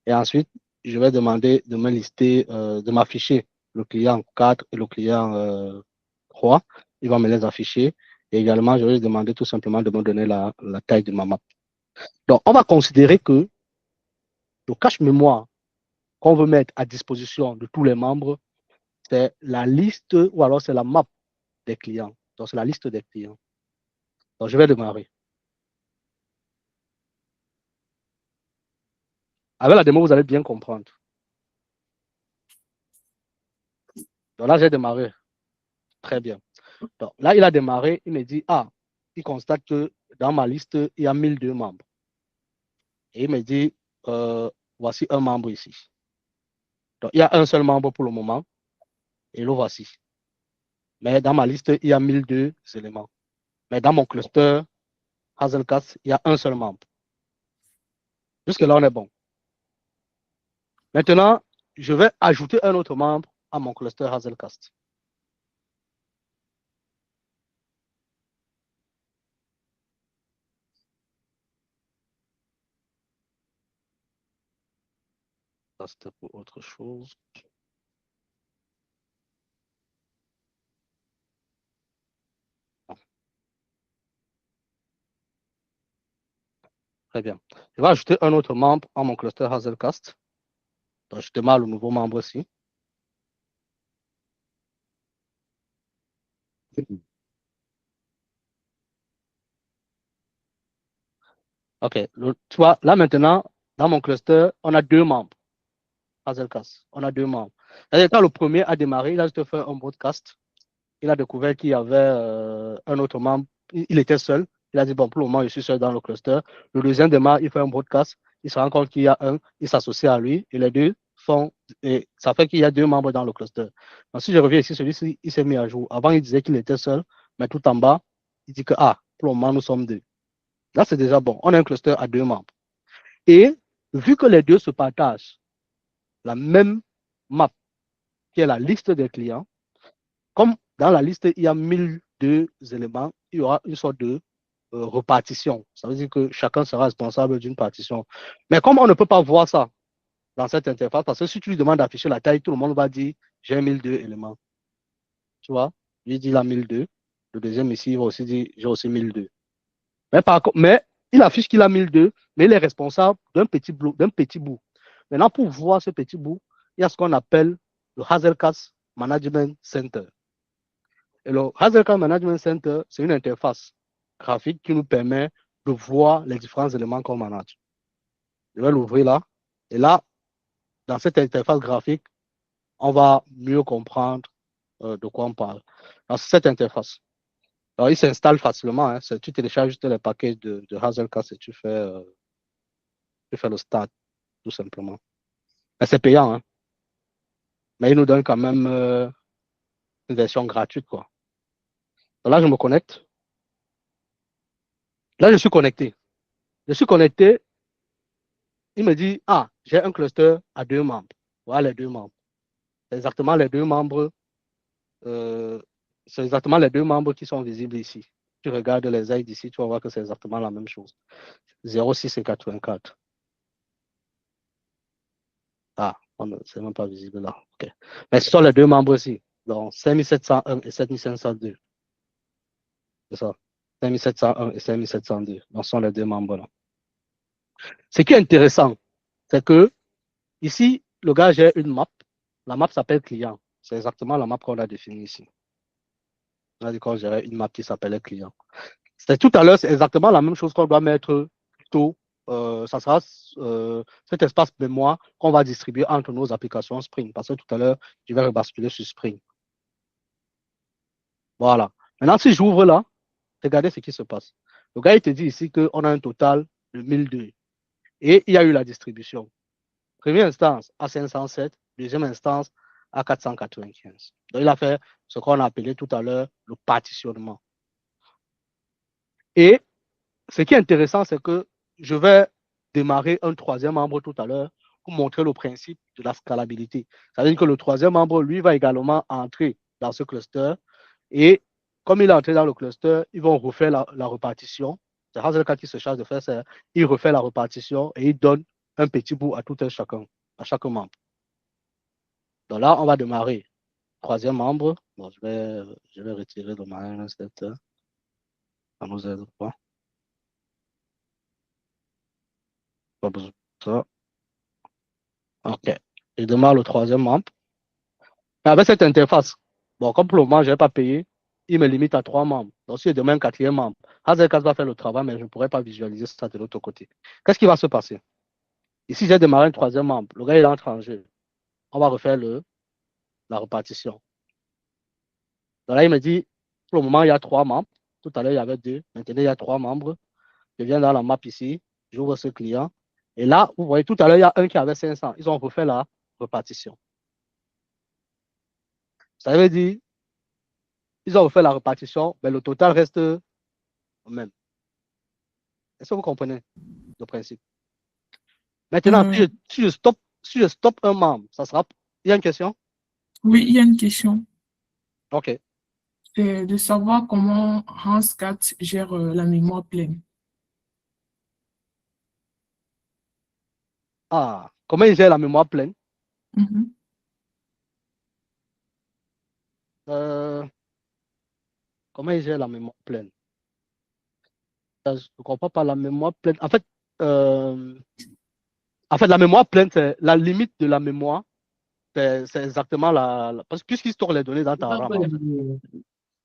Et ensuite, je vais demander de me lister, de m'afficher le client 4 et le client 3. Il va me les afficher. Et également, je vais lui demander tout simplement de me donner la taille de ma map. Donc, on va considérer que le cache mémoire qu'on veut mettre à disposition de tous les membres, c'est la liste ou alors c'est la map des clients. Donc, c'est la liste des clients. Donc, je vais démarrer. Avec la démo, vous allez bien comprendre. Donc là, j'ai démarré. Très bien. Donc là, il a démarré. Il me dit, il constate que dans ma liste, il y a 1002 membres. Et il me dit, voici un membre ici. Donc, il y a un seul membre pour le moment. Et le voici. Mais dans ma liste, il y a 1002 éléments. Mais dans mon cluster Hazelcast, il y a un seul membre. Jusque-là, on est bon. Maintenant, je vais ajouter un autre membre à mon cluster Hazelcast. Ça, c'était pour autre chose. Très bien. Je vais ajouter un autre membre à mon cluster Hazelcast. Donc, je démarre le nouveau membre ici. OK. Tu vois, là maintenant, dans mon cluster, on a deux membres. Hazelcast. On a deux membres. Quand le premier a démarré, il a juste fait un broadcast. Il a découvert qu'il y avait un autre membre. Il était seul. Il a dit, bon, pour le moment, je suis seul dans le cluster. Le deuxième démarre, il fait un broadcast. Il se rend compte qu'il y a un. Il s'associe à lui. Et les deux font. Et ça fait qu'il y a deux membres dans le cluster. Donc, si je reviens ici, celui-ci, il s'est mis à jour. Avant, il disait qu'il était seul. Mais tout en bas, il dit que, pour le moment, nous sommes deux. Là, c'est déjà bon. On a un cluster à deux membres. Et vu que les deux se partagent la même map, qui est la liste des clients, comme dans la liste, il y a 1002 éléments, il y aura une sorte de repartition. Ça veut dire que chacun sera responsable d'une partition. Mais comme on ne peut pas voir ça dans cette interface, parce que si tu lui demandes d'afficher la taille, tout le monde va dire j'ai 1002 éléments. Tu vois, lui dit la 1002. Le deuxième ici, il va aussi dire j'ai aussi 1002. Mais il affiche qu'il a 1002, mais il est responsable d'un petit bout. Maintenant, pour voir ce petit bout, il y a ce qu'on appelle le Hazelcast Management Center. Et le Hazelcast Management Center, c'est une interface graphique qui nous permet de voir les différents éléments qu'on manage. Je vais l'ouvrir là. Et là, dans cette interface graphique, on va mieux comprendre de quoi on parle. Dans cette interface. Alors, il s'installe facilement. Hein. Tu télécharges juste les paquets de Hazelcast et tu fais le start, tout simplement. Mais c'est payant. Hein. Mais il nous donne quand même une version gratuite. Quoi. Donc là, je me connecte. Là, je suis connecté. Je suis connecté. Il me dit, j'ai un cluster à deux membres. Voilà les deux membres. C'est exactement les deux membres. C'est exactement les deux membres qui sont visibles ici. Tu regardes les aides ici, tu vas voir que c'est exactement la même chose. 06 et 84. C'est même pas visible là. Okay. Mais ce sont les deux membres ici. Donc, 5701 et 7502. C'est ça. 5701 et 5702. Donc, ce sont les deux membres là. Ce qui est intéressant, c'est que ici, le gars gère une map. La map s'appelle client. C'est exactement la map qu'on a définie ici. On a dit qu'on gérait une map qui s'appelait client. C'est tout à l'heure, c'est exactement la même chose qu'on doit mettre plutôt. Ça sera cet espace mémoire qu'on va distribuer entre nos applications Spring. Parce que tout à l'heure, je vais rebasculer sur Spring. Voilà. Maintenant, si j'ouvre là, regardez ce qui se passe. Le gars, il te dit ici qu'on a un total de 1002. Et il y a eu la distribution. Première instance à 507, deuxième instance à 495. Donc, il a fait ce qu'on a appelé tout à l'heure le partitionnement. Et ce qui est intéressant, c'est que je vais démarrer un troisième membre tout à l'heure pour montrer le principe de la scalabilité. Ça veut dire que le troisième membre, lui, va également entrer dans ce cluster. Et comme il est entré dans le cluster, ils vont refaire la repartition. C'est Hazelcast qui se charge de faire ça. Il refait la repartition et il donne un petit bout à tout un chacun, à chaque membre. Donc là, on va démarrer. Troisième membre. Bon, je vais retirer le minus. Ça nous aide pas. Pas besoin de ça. OK. Je démarre le troisième membre. Avec cette interface, bon, comme pour le moment, je n'ai pas payé, il me limite à 3 membres. Donc, si je demande un quatrième membre, Hazelcast va faire le travail, mais je ne pourrais pas visualiser ça de l'autre côté. Qu'est-ce qui va se passer? Ici, j'ai démarré un troisième membre. Le gars, il entre en jeu. On va refaire la répartition. Donc là, il me dit, pour le moment, il y a 3 membres. Tout à l'heure, il y avait 2. Maintenant, il y a 3 membres. Je viens dans la map ici. J'ouvre ce client. Et là, vous voyez, tout à l'heure, il y a un qui avait 500. Ils ont refait la répartition. Ça veut dire, ils ont refait la répartition, mais le total reste le même. Est-ce que vous comprenez le principe? Maintenant, si je stoppe un membre, ça sera. Il y a une question? Oui, il y a une question. OK. C'est de savoir comment Hans4 gère la mémoire pleine. Ah, comment il gère la mémoire pleine? Mhm. Comment il gère la mémoire pleine? Je ne comprends pas la mémoire pleine. En fait, la mémoire pleine, c'est la limite de la mémoire. C'est exactement parce que puisqu'il store les données dans ta RAM, en fait,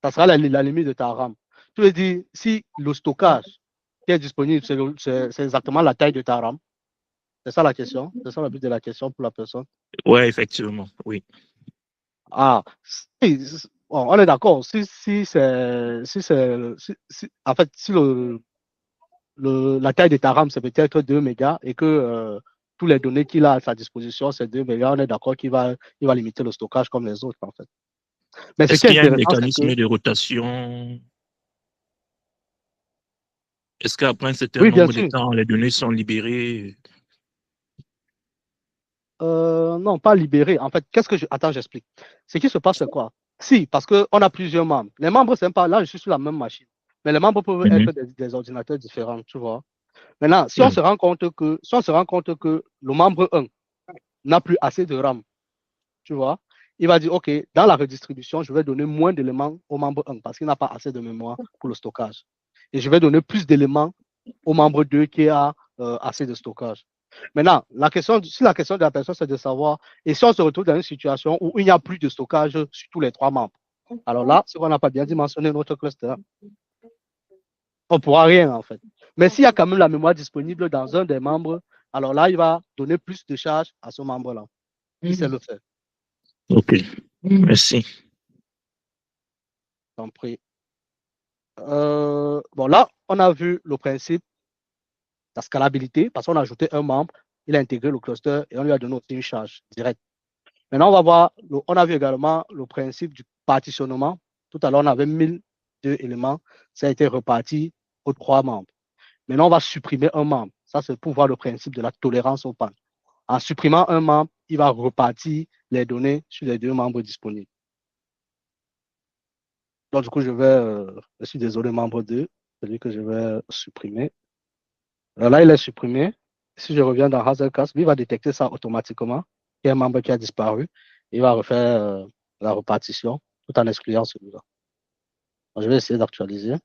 ça sera la limite de ta RAM. Tu veux dire, si le stockage qui est disponible, c'est exactement la taille de ta RAM. C'est ça la question. C'est ça le but de la question pour la personne. Ouais, effectivement, oui. Ah, bon, on est d'accord. En fait, si la taille de ta RAM, c'est peut-être 2 mégas et que tous les données qu'il a à sa disposition, c'est 2 mégas, on est d'accord il va limiter le stockage comme les autres, en fait. Mais ce Est-ce qui est qu'il y a un intéressant, c'est mécanisme que. de rotation? Est-ce qu'après un certain Oui, bien nombre de sûr. temps, les données sont libérées? Non, pas libéré. En fait, Attends, j'explique. Ce qui se passe, c'est quoi? Si, parce qu'on a plusieurs membres. Les membres, c'est pas. Là, je suis sur la même machine. Mais les membres peuvent Mhm. être des ordinateurs différents, tu vois. Maintenant, si on Mhm. se rend compte que le membre 1 n'a plus assez de RAM, tu vois, il va dire, OK, dans la redistribution, je vais donner moins d'éléments au membre 1 parce qu'il n'a pas assez de mémoire pour le stockage. Et je vais donner plus d'éléments au membre 2 qui a assez de stockage. Maintenant, si la question de la personne, c'est de savoir, et si on se retrouve dans une situation où il n'y a plus de stockage sur tous les 3 membres, alors là, si on n'a pas bien dimensionné notre cluster, on ne pourra rien en fait. Mais s'il y a quand même la mémoire disponible dans un des membres, alors là, il va donner plus de charge à ce membre-là. Il sait le faire. OK, merci. T'en prie. Bon, là, on a vu le principe, la scalabilité, parce qu'on a ajouté un membre, il a intégré le cluster et on lui a donné aussi une charge directe. Maintenant, on va voir, on a vu également le principe du partitionnement. Tout à l'heure, on avait 1002 éléments. Ça a été reparti aux 3 membres. Maintenant, on va supprimer un membre. Ça, c'est pour voir le principe de la tolérance au panne. En supprimant un membre, il va repartir les données sur les 2 membres disponibles. Donc, du coup, je suis désolé, membre 2, celui que je vais supprimer. Alors là, il est supprimé. Si je reviens dans Hazelcast, il va détecter ça automatiquement. Il y a un membre qui a disparu. Il va refaire la répartition tout en excluant celui-là. Je vais essayer d'actualiser.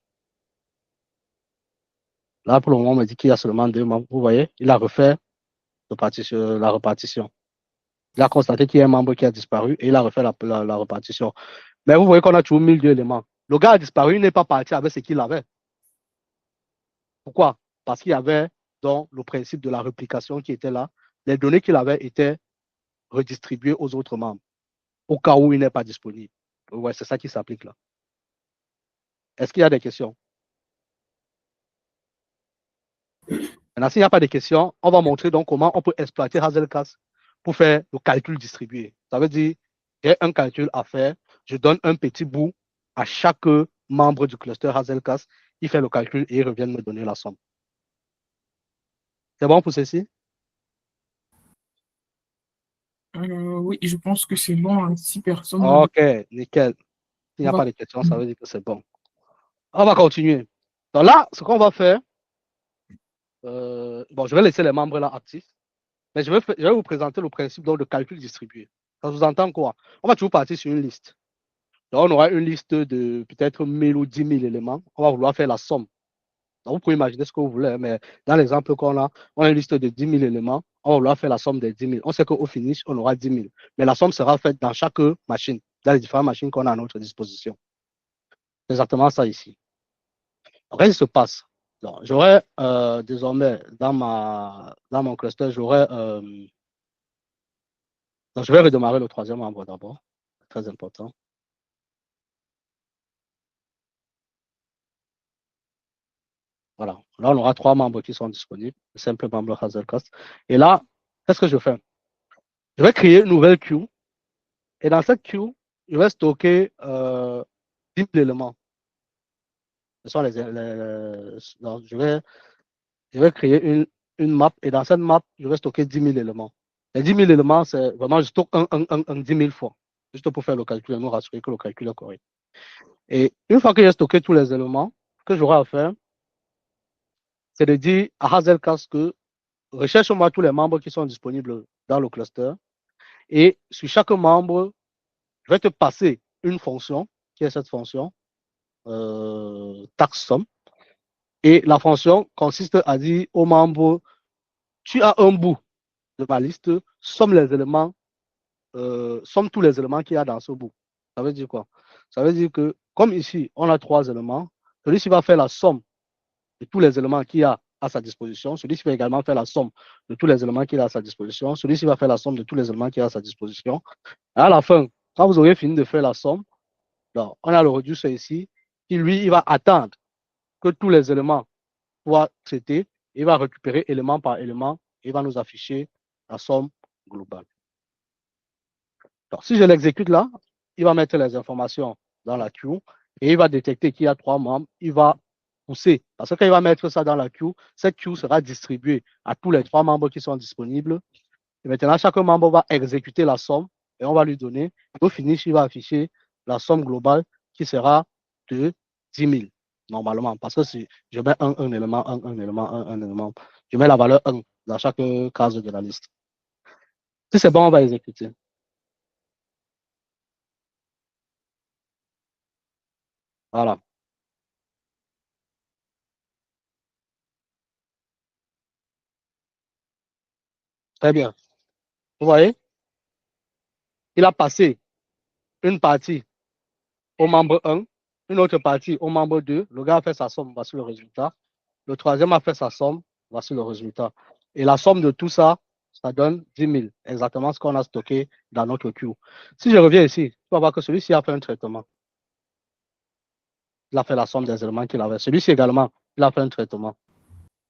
Là, pour le moment, on me dit qu'il y a seulement 2 membres. Vous voyez, il a refait la répartition. Il a constaté qu'il y a un membre qui a disparu et il a refait la répartition. Mais vous voyez qu'on a toujours 1002 éléments. Le gars a disparu, il n'est pas parti avec ce qu'il avait. Pourquoi? Parce qu'il y avait donc le principe de la réplication qui était là. Les données qu'il avait étaient redistribuées aux autres membres, au cas où il n'est pas disponible. Ouais, c'est ça qui s'applique là. Est-ce qu'il y a des questions? Maintenant, s'il n'y a pas de questions, on va montrer donc comment on peut exploiter Hazelcast pour faire le calcul distribué. Ça veut dire, j'ai un calcul à faire, je donne un petit bout à chaque membre du cluster Hazelcast, il fait le calcul et il revient me donner la somme. C'est bon pour ceci? Oui, je pense que c'est bon, hein, si personne n'a OK, nickel. S'il n'y a pas de questions, ça veut dire que c'est bon. On va continuer. Donc là, ce qu'on va faire, bon, je vais laisser les membres là actifs, mais je vais vous présenter le principe donc, de calcul distribué. Ça vous entend quoi? On va toujours partir sur une liste. Donc, on aura une liste de peut-être 1000 ou 10 000 éléments. On va vouloir faire la somme. Donc, vous pouvez imaginer ce que vous voulez, mais dans l'exemple qu'on a, on a une liste de 10 000 éléments. On va vouloir faire la somme des 10 000. On sait qu'au finish, on aura 10 000. Mais la somme sera faite dans chaque machine, dans les différentes machines qu'on a à notre disposition. C'est exactement ça ici. Donc, qu'est-ce qui se passe? J'aurai désormais dans mon cluster, donc, je vais redémarrer le troisième membre d'abord. Très important. Voilà. Là, on aura 3 membres qui sont disponibles. Le simple membre Hazelcast. Et là, qu'est-ce que je fais? Je vais créer une nouvelle queue. Et dans cette queue, je vais stocker 10 000 éléments. Ce sont donc, je vais créer une map. Et dans cette map, je vais stocker 10 000 éléments. Les 10 000 éléments, c'est vraiment, je stocke un 10 000 fois. Juste pour faire le calcul et nous rassurer que le calcul est correct. Et une fois que j'ai stocké tous les éléments, ce que j'aurai à faire, c'est de dire à Hazelcast que recherche-moi tous les membres qui sont disponibles dans le cluster. Et sur chaque membre, je vais te passer une fonction, qui est cette fonction, taxSum. Et la fonction consiste à dire au membre, tu as un bout de ma liste, somme les éléments, somme tous les éléments qu'il y a dans ce bout. Ça veut dire quoi? Ça veut dire que, comme ici, on a 3 éléments, celui-ci va faire la somme de tous les éléments qu'il y a à sa disposition. Celui-ci va également faire la somme de tous les éléments qu'il a à sa disposition. Celui-ci va faire la somme de tous les éléments qu'il a à sa disposition. Et à la fin, quand vous aurez fini de faire la somme, donc, on a le reducer ici, qui lui, il va attendre que tous les éléments soient traités. Il va récupérer élément par élément et il va nous afficher la somme globale. Donc, si je l'exécute là, il va mettre les informations dans la queue et il va détecter qu'il y a 3 membres. Il va pousser. Parce que quand il va mettre ça dans la queue, cette queue sera distribuée à tous les 3 membres qui sont disponibles. Et maintenant, chaque membre va exécuter la somme et on va lui donner. Et au finish, il va afficher la somme globale qui sera de 10 000 normalement. Parce que si je mets un élément, un élément, un élément, je mets la valeur 1 dans chaque case de la liste. Si c'est bon, on va exécuter. Voilà. Très bien. Vous voyez, il a passé une partie au membre 1, une autre partie au membre 2. Le gars a fait sa somme, voici le résultat. Le troisième a fait sa somme, voici le résultat. Et la somme de tout ça, ça donne 10 000, exactement ce qu'on a stocké dans notre queue. Si je reviens ici, tu vas voir que celui-ci a fait un traitement. Il a fait la somme des éléments qu'il avait. Celui-ci également, il a fait un traitement.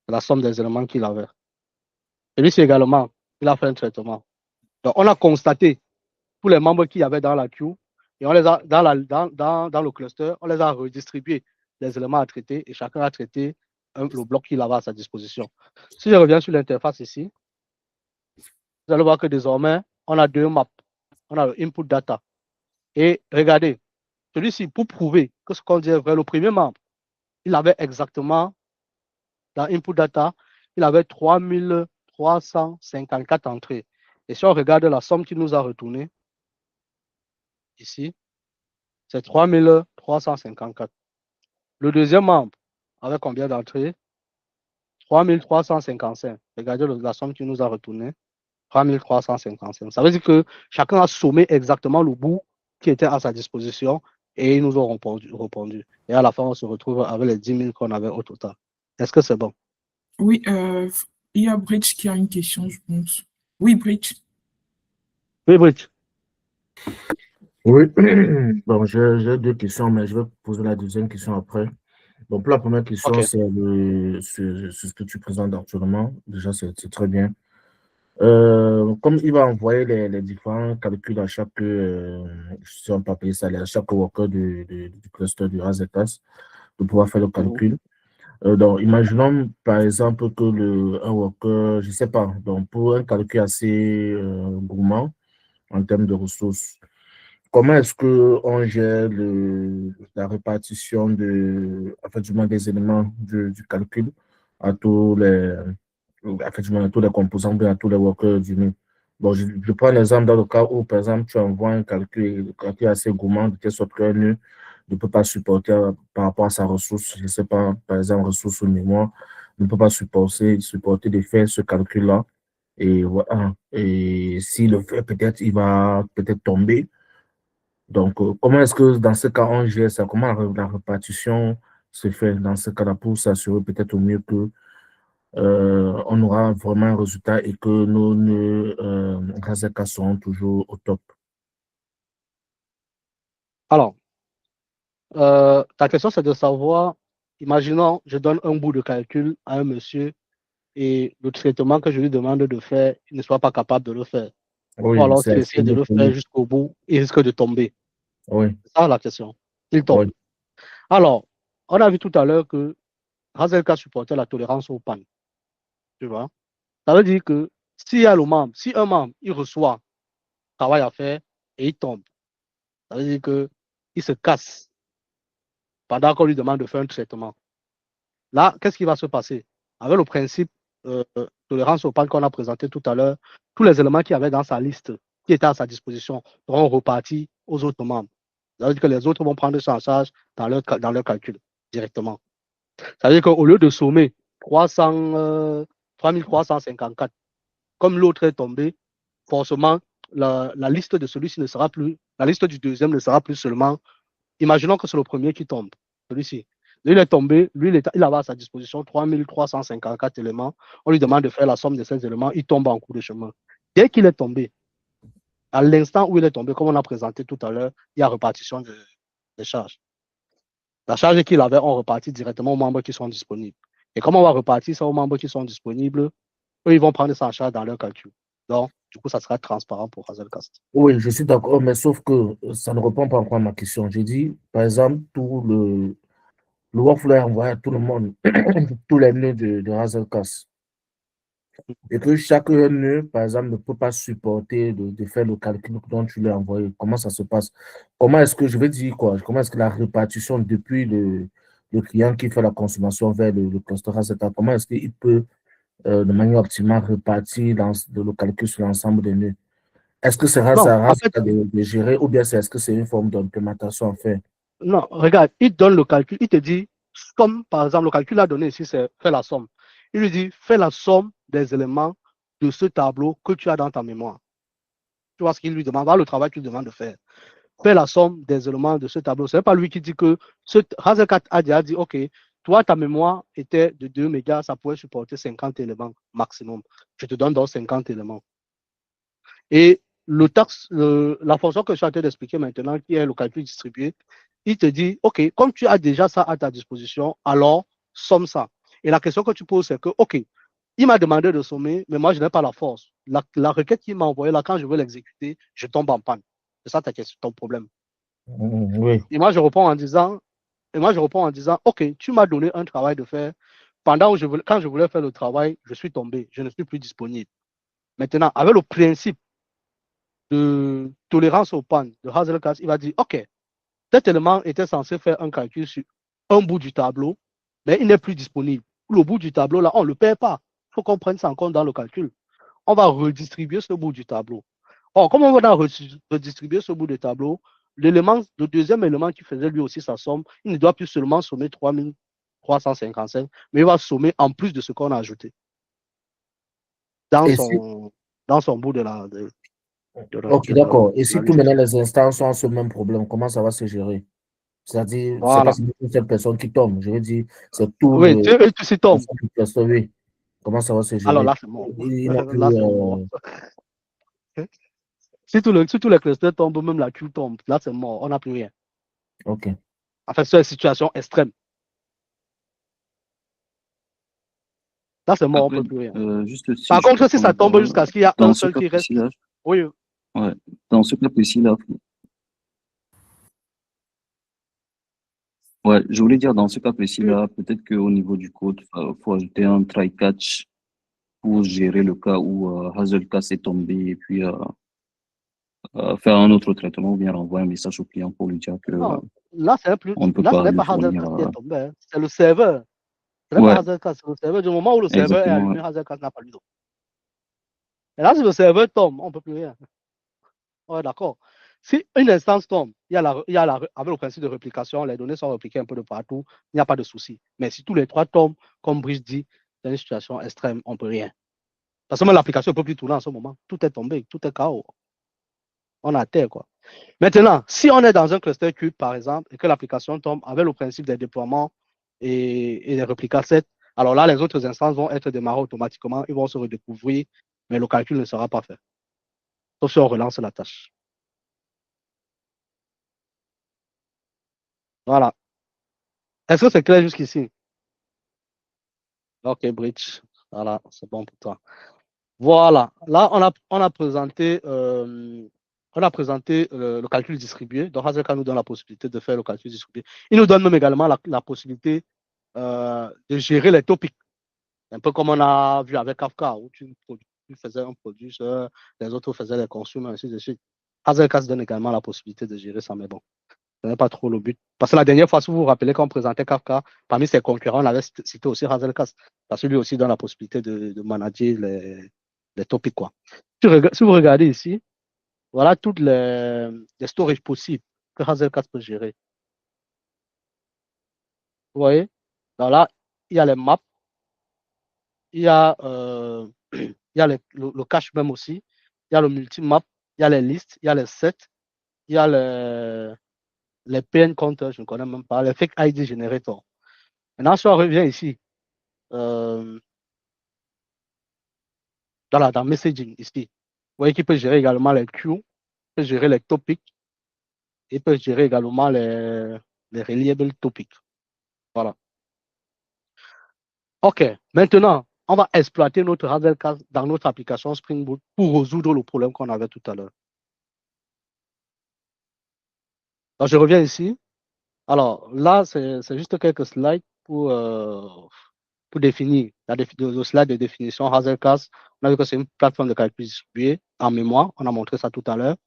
La somme des éléments qu'il avait. Celui-ci également, il a fait un traitement. Donc, on a constaté tous les membres qu'il y avait dans la queue et on les a, dans le cluster, on les a redistribués les éléments à traiter et chacun a traité le bloc qu'il avait à sa disposition. Si je reviens sur l'interface ici, vous allez voir que désormais, on a 2 maps. On a le input data. Et regardez, celui-ci, pour prouver que ce qu'on dit est vrai, le premier membre, il avait exactement, dans input data, il avait 3354 entrées. Et si on regarde la somme qu'il nous a retournée, ici, c'est 3354. Le deuxième membre avait combien d'entrées? 3355. Regardez la somme qu'il nous a retournée. 3355. Ça veut dire que chacun a sommé exactement le bout qui était à sa disposition et ils nous ont répondu. Et à la fin, on se retrouve avec les 10 000 qu'on avait au total. Est-ce que c'est bon? Oui, il y a Bridge qui a une question, je pense. Oui, Bridge. Oui, Bridge. Oui, bon, j'ai 2 questions, mais je vais poser la deuxième question après. Donc, pour la première question, OK. c'est ce que tu présentes actuellement. Déjà, c'est très bien. Comme il va envoyer les différents calculs à chaque, si on peut appeler ça, à chaque worker du cluster du RAZECAS, de pouvoir faire le calcul. Donc, imaginons par exemple que un worker, je ne sais pas, donc pour un calcul assez gourmand en termes de ressources, comment est-ce qu'on gère la répartition effectivement, des éléments du calcul à tous les, effectivement, à tous les composants, à tous les workers du NIM? Bon, je prends l'exemple dans le cas où, par exemple, tu envoies un calcul assez gourmand, de telle sorte qu'un nœud ne peut pas supporter par rapport à sa ressource, je ne sais pas, par exemple, ressource ou mémoire, ne peut pas supporter de faire ce calcul-là. Et voilà. Et s'il le fait, peut-être, il va peut-être tomber. Donc, comment est-ce que dans ce cas, on gère ça? Comment la répartition se fait dans ce cas-là pour s'assurer peut-être au mieux que on aura vraiment un résultat et que nos nœuds Razeka seront toujours au top? Alors, ta question, c'est de savoir, imaginons, je donne un bout de calcul à un monsieur et le traitement que je lui demande de faire, il ne soit pas capable de le faire. Ou Oui, alors, c'est s'il essaie de le faire oui, jusqu'au bout, il risque de tomber. oui, C'est ça la question. Il tombe. oui, Alors, on a vu tout à l'heure que Hazelka supportait la tolérance aux pannes. Tu vois? Ça veut dire que s'il y a le membre, si un membre, il reçoit travail à faire et il tombe, ça veut dire qu'il se casse pendant qu'on lui demande de faire un traitement. Là, qu'est-ce qui va se passer? Avec le principe tolérance aux pannes qu'on a présenté tout à l'heure, tous les éléments qu'il y avait dans sa liste, qui étaient à sa disposition, seront repartis aux autres membres. Ça veut dire que les autres vont prendre ça en charge dans leur calcul directement. Ça veut dire qu'au lieu de sommer 3354, comme l'autre est tombé, forcément, la liste de celui-ci ne sera plus, la liste du deuxième ne sera plus seulement, imaginons que c'est le premier qui tombe, celui-ci. Lui, il est tombé, lui, il avait à sa disposition 3354 éléments. On lui demande de faire la somme de ces éléments, il tombe en cours de chemin. Dès qu'il est tombé, à l'instant où il est tombé, comme on a présenté tout à l'heure, il y a répartition des charges. La charge qu'il avait, on repartit directement aux membres qui sont disponibles. Et comme on va repartir ça aux membres qui sont disponibles, eux, ils vont prendre ça en charge dans leur calcul. Donc, du coup, ça sera transparent pour Hazelcast. oui, je suis d'accord, mais sauf que ça ne répond pas encore à ma question. J'ai dit, par exemple, le workflow est envoyé à tout le monde, tous les nœuds de Hazelcast. Et que chaque nœud, par exemple, ne peut pas supporter de faire le calcul dont tu l'as envoyé. Comment ça se passe? Comment est-ce que, je vais dire quoi? Comment est-ce que la répartition depuis le client qui fait la consommation vers le cluster Razeka, comment est-ce qu'il peut, de manière optimale, répartir le calcul sur l'ensemble des nœuds? Est-ce que c'est Non, en Razeka fait, de gérer ou bien est-ce que c'est une forme d'implémentation en fait? non, regarde, il donne le calcul, il te dit, comme par exemple, le calcul a donné ici, c'est fais la somme. Il lui dit, fais la somme des éléments de ce tableau que tu as dans ta mémoire. Tu vois ce qu'il lui demande, voilà le travail qu'il demande de faire. Fais la somme des éléments de ce tableau. Ce n'est pas lui qui dit que Hazelcat a déjà dit, OK, toi, ta mémoire était de 2 mégas, ça pouvait supporter 50 éléments maximum. Je te donne donc 50 éléments. Et la fonction que je suis en train d'expliquer maintenant, qui est le calcul distribué, il te dit, OK, comme tu as déjà ça à ta disposition, alors somme ça. Et la question que tu poses, c'est que, OK, il m'a demandé de sommer, mais moi, je n'ai pas la force. La requête qu'il m'a envoyée, là, quand je veux l'exécuter, je tombe en panne. C'est ça ton problème. Oui. Et moi, je réponds en disant, OK, tu m'as donné un travail de faire. Quand je voulais faire le travail, je suis tombé, je ne suis plus disponible. Maintenant, avec le principe de tolérance aux pannes de Hazelcast, il va dire, OK, cet élément était censé faire un calcul sur un bout du tableau, mais il n'est plus disponible. Le bout du tableau, là, on ne le perd pas. Il faut qu'on prenne ça en compte dans le calcul. On va redistribuer ce bout du tableau. Or, comme on va redistribuer ce bout de tableau, le deuxième élément qui faisait lui aussi sa somme, il ne doit plus seulement sommer 3355, mais il va sommer en plus de ce qu'on a ajouté dans Et si, son bout de la. ok, d'accord. Et si la tout liste. maintenant les instances ont ce même problème, comment ça va se gérer? C'est-à-dire, c'est pas Voilà. une seule personne qui tombe. Je veux dire, c'est tout Oui, tu s'y tombes. oui. Comment ça va se Alors gérer? là, c'est mort. Ils n'ont Là, c'est mort. Si tous les clusters tombent, même la queue tombe, là, c'est mort. On n'a plus rien. ok. En fait, c'est une situation extrême. Là, c'est mort, on ne Après, peut plus rien. juste si Par je peux contre, si ça prendre la tombe parole, jusqu'à ce qu'il y a dans un ce seul cas qui reste, précis-là, oui, ouais, dans ce cas précis-là, ouais, je voulais dire, dans ce cas précis-là, peut-être qu'au niveau du code, faut ajouter un try catch pour gérer le cas où Hazelcast est tombé et puis faire un autre traitement ou bien renvoyer un message au client pour lui dire que non, là, on ne peut là, ce pas n'est lui pas fournir. Hazelcast qui est tombé, hein. C'est le serveur. Ce n'est pas Ouais, Hazelcast, c'est le serveur. Du moment où le serveur est exactement. allumé, Ouais. Hazelcast n'a pas lu. Et là, si le serveur tombe, on ne peut plus rien. Ouais, d'accord. Si une instance tombe, avec le principe de réplication, les données sont répliquées un peu de partout, il n'y a pas de souci. Mais si tous les trois tombent, comme Brice dit, dans une situation extrême, on ne peut rien. Parce que même l'application ne peut plus tourner en ce moment. Tout est tombé, tout est KO. On a terre, quoi. Maintenant, si on est dans un cluster cube, par exemple, et que l'application tombe avec le principe des déploiements et des réplicas 7, alors là, les autres instances vont être démarrées automatiquement, ils vont se redécouvrir, mais le calcul ne sera pas fait. Sauf si on relance la tâche. Voilà. Est-ce que c'est clair jusqu'ici? Ok, Bridge. Voilà, c'est bon pour toi. Voilà. Là, on a présenté le calcul distribué. Donc, Hazelka nous donne la possibilité de faire le calcul distribué. Il nous donne même également la possibilité de gérer les topics. Un peu comme on a vu avec Kafka, où tu faisais un producer, les autres faisaient les consommateurs, ainsi de suite. Hazelka se donne également la possibilité de gérer ça, mais bon. Ce n'est pas trop le but. Parce que la dernière fois, si vous vous rappelez, quand on présentait Kafka, parmi ses concurrents, on avait cité aussi Hazelcast. Parce que lui aussi donne la possibilité de manager les topics, quoi. Si vous regardez ici, voilà toutes les storages possibles que Hazelcast peut gérer. Vous voyez? Donc là, il y a les maps, il y a, il y a le cache même aussi, il y a le multimap, il y a les listes, il y a les sets, il y a les PN counters, je ne connais même pas, les fake ID generator. Maintenant, si on revient ici, dans messaging ici, vous voyez qu'il peut gérer également les queues, il peut gérer les topics, il peut gérer également les reliable topics. Voilà. OK. Maintenant, on va exploiter notre Hazelcast dans notre application Spring Boot pour résoudre le problème qu'on avait tout à l'heure. Donc, je reviens ici. Alors, là, c'est juste quelques slides pour définir le slide de définition Hazelcast. On a vu que c'est une plateforme de calcul distribuée en mémoire. On a montré ça tout à l'heure.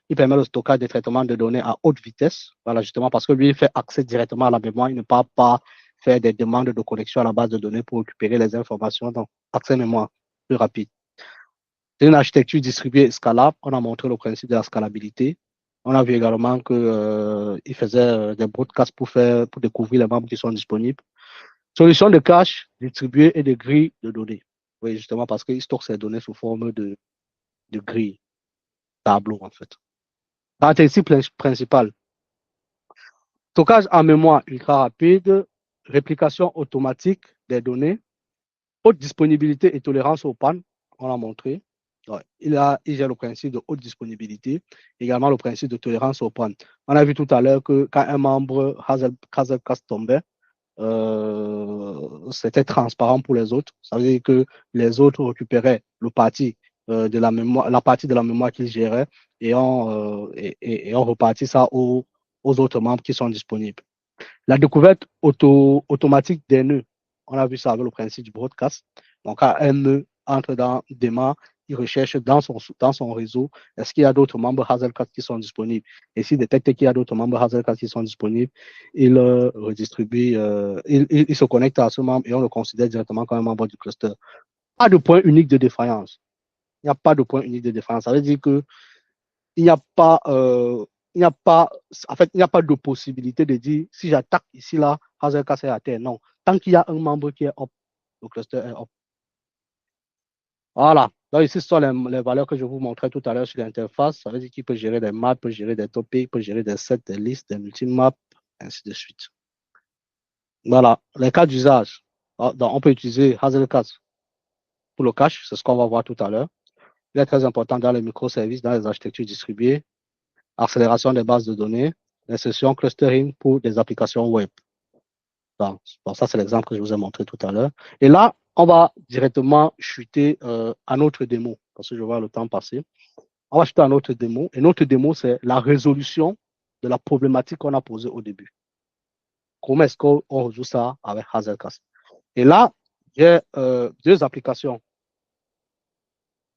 Il permet le stockage des traitements de données à haute vitesse. Voilà, justement, parce que lui, il fait accès directement à la mémoire. Il ne peut pas faire des demandes de connexion à la base de données pour récupérer les informations. Donc, accès mémoire plus rapide. C'est une architecture distribuée scalable. On a montré le principe de la scalabilité. On a vu également qu'il faisait des broadcasts pour découvrir les membres qui sont disponibles. Solution de cache distribuée et de grilles de données. Oui, justement parce qu'il stocke ces données sous forme de grilles, tableau en fait. Caractéristique principale. Stockage en mémoire ultra rapide, réplication automatique des données, haute disponibilité et tolérance aux pannes, on l'a montré. Ouais. Il gère le principe de haute disponibilité, également le principe de tolérance aux pannes. On a vu tout à l'heure que quand un membre Hazelcast tombait, c'était transparent pour les autres. Ça veut dire que les autres récupéraient la partie de la mémoire qu'ils géraient et on repartit ça aux autres membres qui sont disponibles. La découverte automatique des nœuds, on a vu ça avec le principe du broadcast. Donc, quand un nœud entre dans Démarre, il recherche dans son réseau, est-ce qu'il y a d'autres membres Hazelcast qui sont disponibles? Et s'il détecte qu'il y a d'autres membres Hazelcast qui sont disponibles, il redistribue, il se connecte à ce membre et on le considère directement comme un membre du cluster. Pas de point unique de défaillance. Il n'y a pas de point unique de défaillance. Ça veut dire que il n'y a pas, en fait, il n'y a pas de possibilité de dire si j'attaque ici, là, Hazelcast est à terre. Non. Tant qu'il y a un membre qui est up, le cluster est up. Voilà. Donc, ici, ce sont les valeurs que je vous montrais tout à l'heure sur l'interface. Ça veut dire qu'il peut gérer des maps, peut gérer des topics, peut gérer des sets, des listes, des multimaps, ainsi de suite. Voilà. Les cas d'usage. Donc, on peut utiliser Hazelcast pour le cache, c'est ce qu'on va voir tout à l'heure. Il est très important dans les microservices, dans les architectures distribuées, accélération des bases de données, l'insertion clustering pour des applications web. Bon, ça, c'est l'exemple que je vous ai montré tout à l'heure. Et là, on va directement chuter à notre démo, parce que je vois le temps passer. On va chuter à notre démo. Et notre démo, c'est la résolution de la problématique qu'on a posée au début. Comment est-ce qu'on résout ça avec Hazelcast? Et là, j'ai deux applications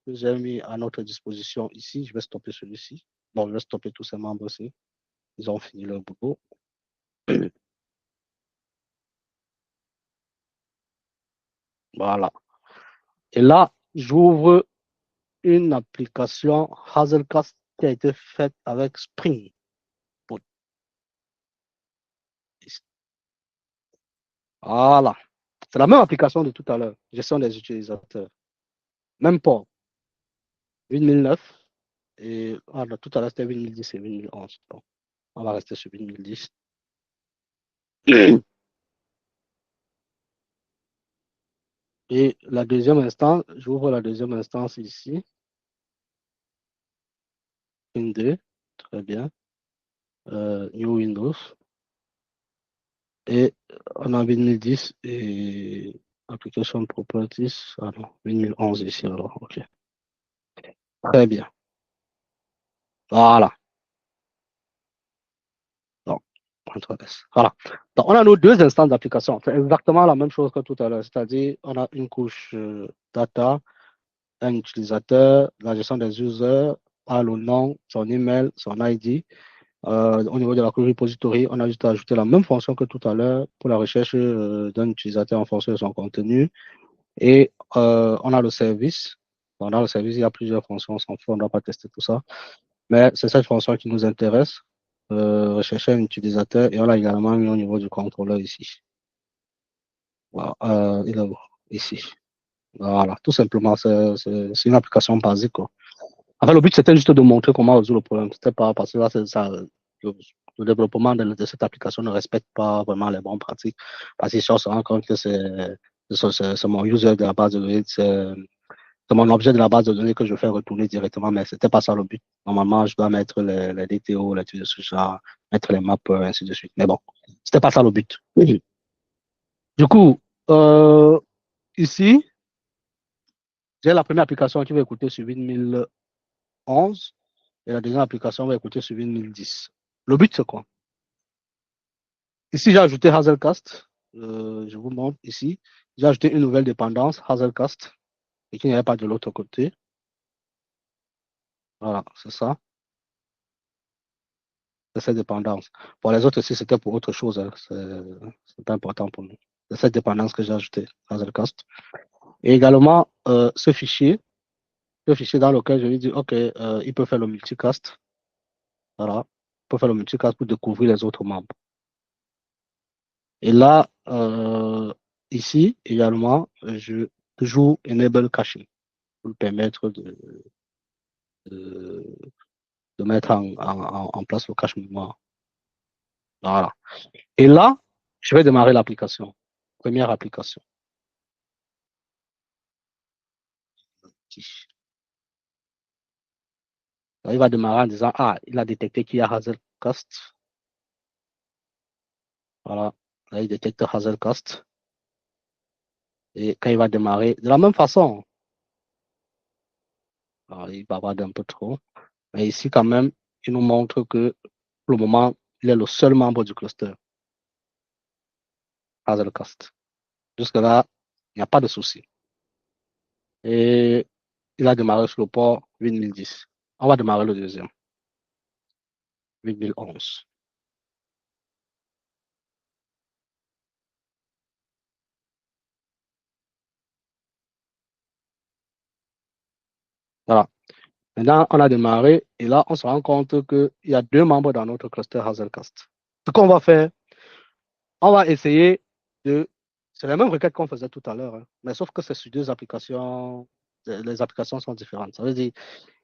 que j'ai mis à notre disposition ici. Je vais stopper celui-ci. Bon, je vais stopper tous ces membres aussi. Ils ont fini leur boulot. Voilà. Et là, j'ouvre une application Hazelcast qui a été faite avec Spring Boot. Voilà. C'est la même application de tout à l'heure. Gestion des utilisateurs. Même port. 8009. Et tout à l'heure, c'était 8010 et 8011. Bon, on va rester sur 8010. Et la deuxième instance, j'ouvre la deuxième instance ici. Win2, très bien. New Windows. Et on a 2010 et Application Properties. Ah non, 2011 ici alors, ok. Très bien. Voilà. Donc, voilà. Donc, on a nos deux instances d'application. C'est exactement la même chose que tout à l'heure. C'est-à-dire, on a une couche data, un utilisateur, la gestion des users, le nom, son email, son ID. Au niveau de la couche repository, on a juste ajouté la même fonction que tout à l'heure pour la recherche d'un utilisateur en fonction de son contenu. Et on a le service. Dans le service, il y a plusieurs fonctions, on s'en fout, on ne doit pas tester tout ça. Mais c'est cette fonction qui nous intéresse, rechercher un utilisateur. Et on l'a également mis au niveau du contrôleur ici. Voilà, il est où? Ici. Voilà, tout simplement, c'est une application basique, quoi. Enfin, le but, c'était juste de montrer comment résoudre le problème. C'était pas parce que là, ça, le développement de cette application ne respecte pas vraiment les bonnes pratiques. Parce que si on se rend compte que c'est mon user de la base de données, c'est mon objet de la base de données que je fais retourner directement, mais c'était pas ça le but. Normalement, je dois mettre les DTO, les trucs de ce genre, mettre les maps, ainsi de suite. Mais bon, c'était pas ça le but. Du coup, ici, j'ai la première application qui va écouter sur 8011 et la deuxième application va écouter sur 8010. Le but, c'est quoi? Ici, j'ai ajouté Hazelcast. Je vous montre ici. J'ai ajouté une nouvelle dépendance, Hazelcast, et qui n'y avait pas de l'autre côté. Voilà, c'est ça. C'est cette dépendance. Pour les autres aussi, c'était pour autre chose. Hein. C'est pas important pour nous. C'est cette dépendance que j'ai ajoutée, Hazelcast. Et également, ce fichier dans lequel je lui dis, OK, il peut faire le multicast. Voilà. Il peut faire le multicast pour découvrir les autres membres. Et là, ici, également, je toujours enable caching pour lui permettre de mettre en place le cache mémoire. Voilà. Et là, je vais démarrer l'application. Première application. Il va démarrer en disant, il a détecté qu'il y a Hazelcast. Voilà. Là, il détecte Hazelcast. Et quand il va démarrer, de la même façon, alors, il bavarde un peu trop. Mais ici, quand même, il nous montre que pour le moment, il est le seul membre du cluster. Hazelcast. Jusque-là, il n'y a pas de souci. Et il a démarré sur le port 8010. On va démarrer le deuxième. 8011. Voilà. Maintenant, on a démarré et là, on se rend compte qu'il y a deux membres dans notre cluster Hazelcast. Ce qu'on va faire, on va essayer de... C'est la même requête qu'on faisait tout à l'heure, hein, mais sauf que c'est sur deux applications. Les applications sont différentes. Ça veut dire,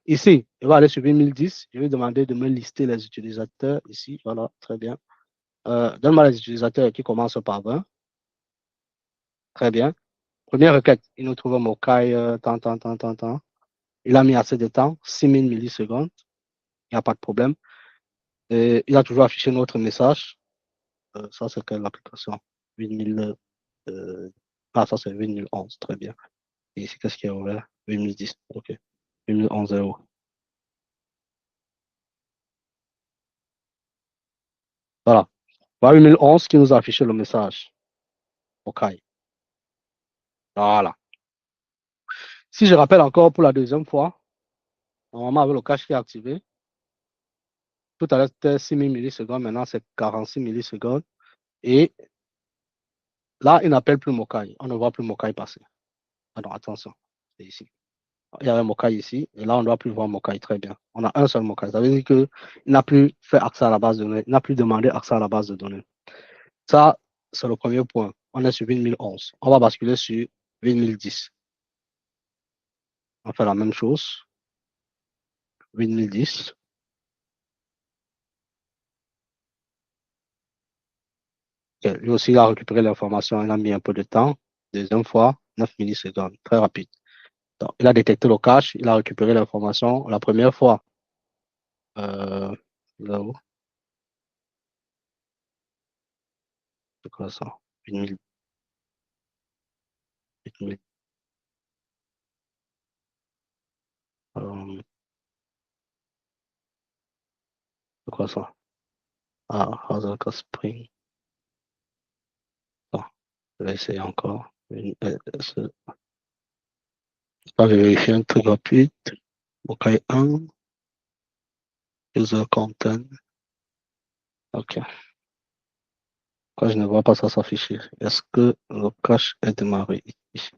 ici, je vais aller sur 8010, je vais demander de me lister les utilisateurs. Ici, voilà, très bien. Donne-moi les utilisateurs qui commencent par 20. Très bien. Première requête, il nous trouve un Mokai, tant. Il a mis assez de temps, 6000 millisecondes. Il n'y a pas de problème. Et il a toujours affiché notre message. Ça, c'est quelle application? 8000, ça, c'est 8011. Très bien. Et ici, qu'est-ce qui est ouvert? 8010. OK. 8011 est où? Voilà. Voilà 8011 qui nous a affiché le message. OK. Voilà. Si je rappelle encore pour la deuxième fois, normalement, avec le cache qui est activé, tout à l'heure, c'était 6000 millisecondes. Maintenant, c'est 46 millisecondes. Et là, il n'appelle plus Mokai. On ne voit plus Mokai passer. Alors, attention, c'est ici. Il y avait Mokai ici, et là, on ne doit plus voir Mokai. Très bien. On a un seul Mokai. Ça veut dire qu'il n'a plus fait accès à la base de données, il n'a plus demandé accès à la base de données. Ça, c'est le premier point. On est sur 8011. On va basculer sur 8010. On fait la même chose. 8010. Okay. Lui aussi, il a récupéré l'information. Il a mis un peu de temps. Deuxième fois, 9 millisecondes. Très rapide. Donc, il a détecté le cache. Il a récupéré l'information. La première fois, là où? C'est quoi ça? 8000. 8000. C'est quoi ça? Ah, Hazelka Spring. Bon, je vais essayer encore. Je vais vérifier un truc rapide. Mokai 1. User content. OK. Pourquoi je ne vois pas ça s'afficher? Est-ce que le cache est démarré ici?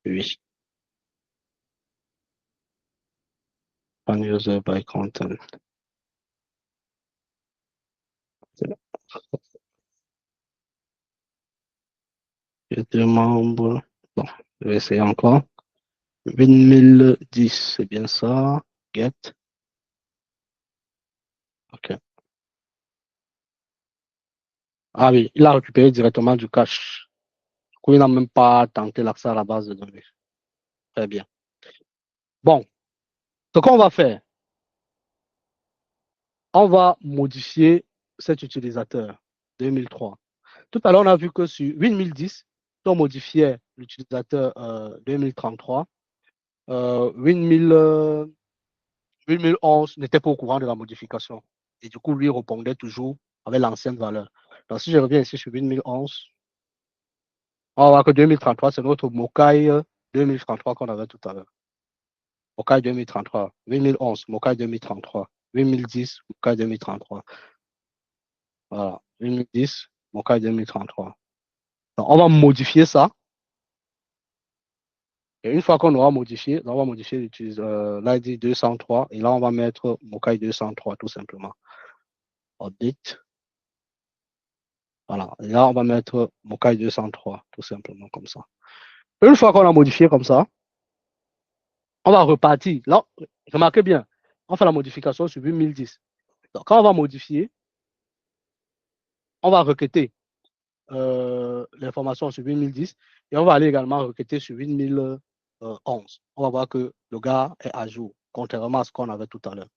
Oui. Un user by content. J'ai deux membres. Bon, je vais essayer encore. 8010, c'est bien ça. Get. OK. Ah oui, il a récupéré directement du cache. Du coup, il n'a même pas tenté l'accès à la base de données. Très bien. Bon, ce qu'on va faire, on va modifier cet utilisateur 2003. Tout à l'heure, on a vu que sur 8010, on modifiait l'utilisateur 2033. 8011 n'était pas au courant de la modification. Et du coup, lui répondait toujours avec l'ancienne valeur. Donc, si je reviens ici sur 8011, on va voir que 2033, c'est notre Mokai 2033 qu'on avait tout à l'heure. Mokai 2033, 8011, Mokai 2033, 8010, Mokai 2033. Voilà, 2010, Mokai 2033. Donc, on va modifier ça. Et une fois qu'on aura modifié, on va modifier l'ID 203 et là, on va mettre Mokai 203 tout simplement. Update. Voilà. Et là, on va mettre Mokai 203 tout simplement comme ça. Une fois qu'on a modifié comme ça, on va repartir. Là, remarquez bien, on fait la modification sur 8010. Donc, quand on va modifier, on va requêter l'information sur 8010 et on va aller également requêter sur 8011. On va voir que le gars est à jour, contrairement à ce qu'on avait tout à l'heure.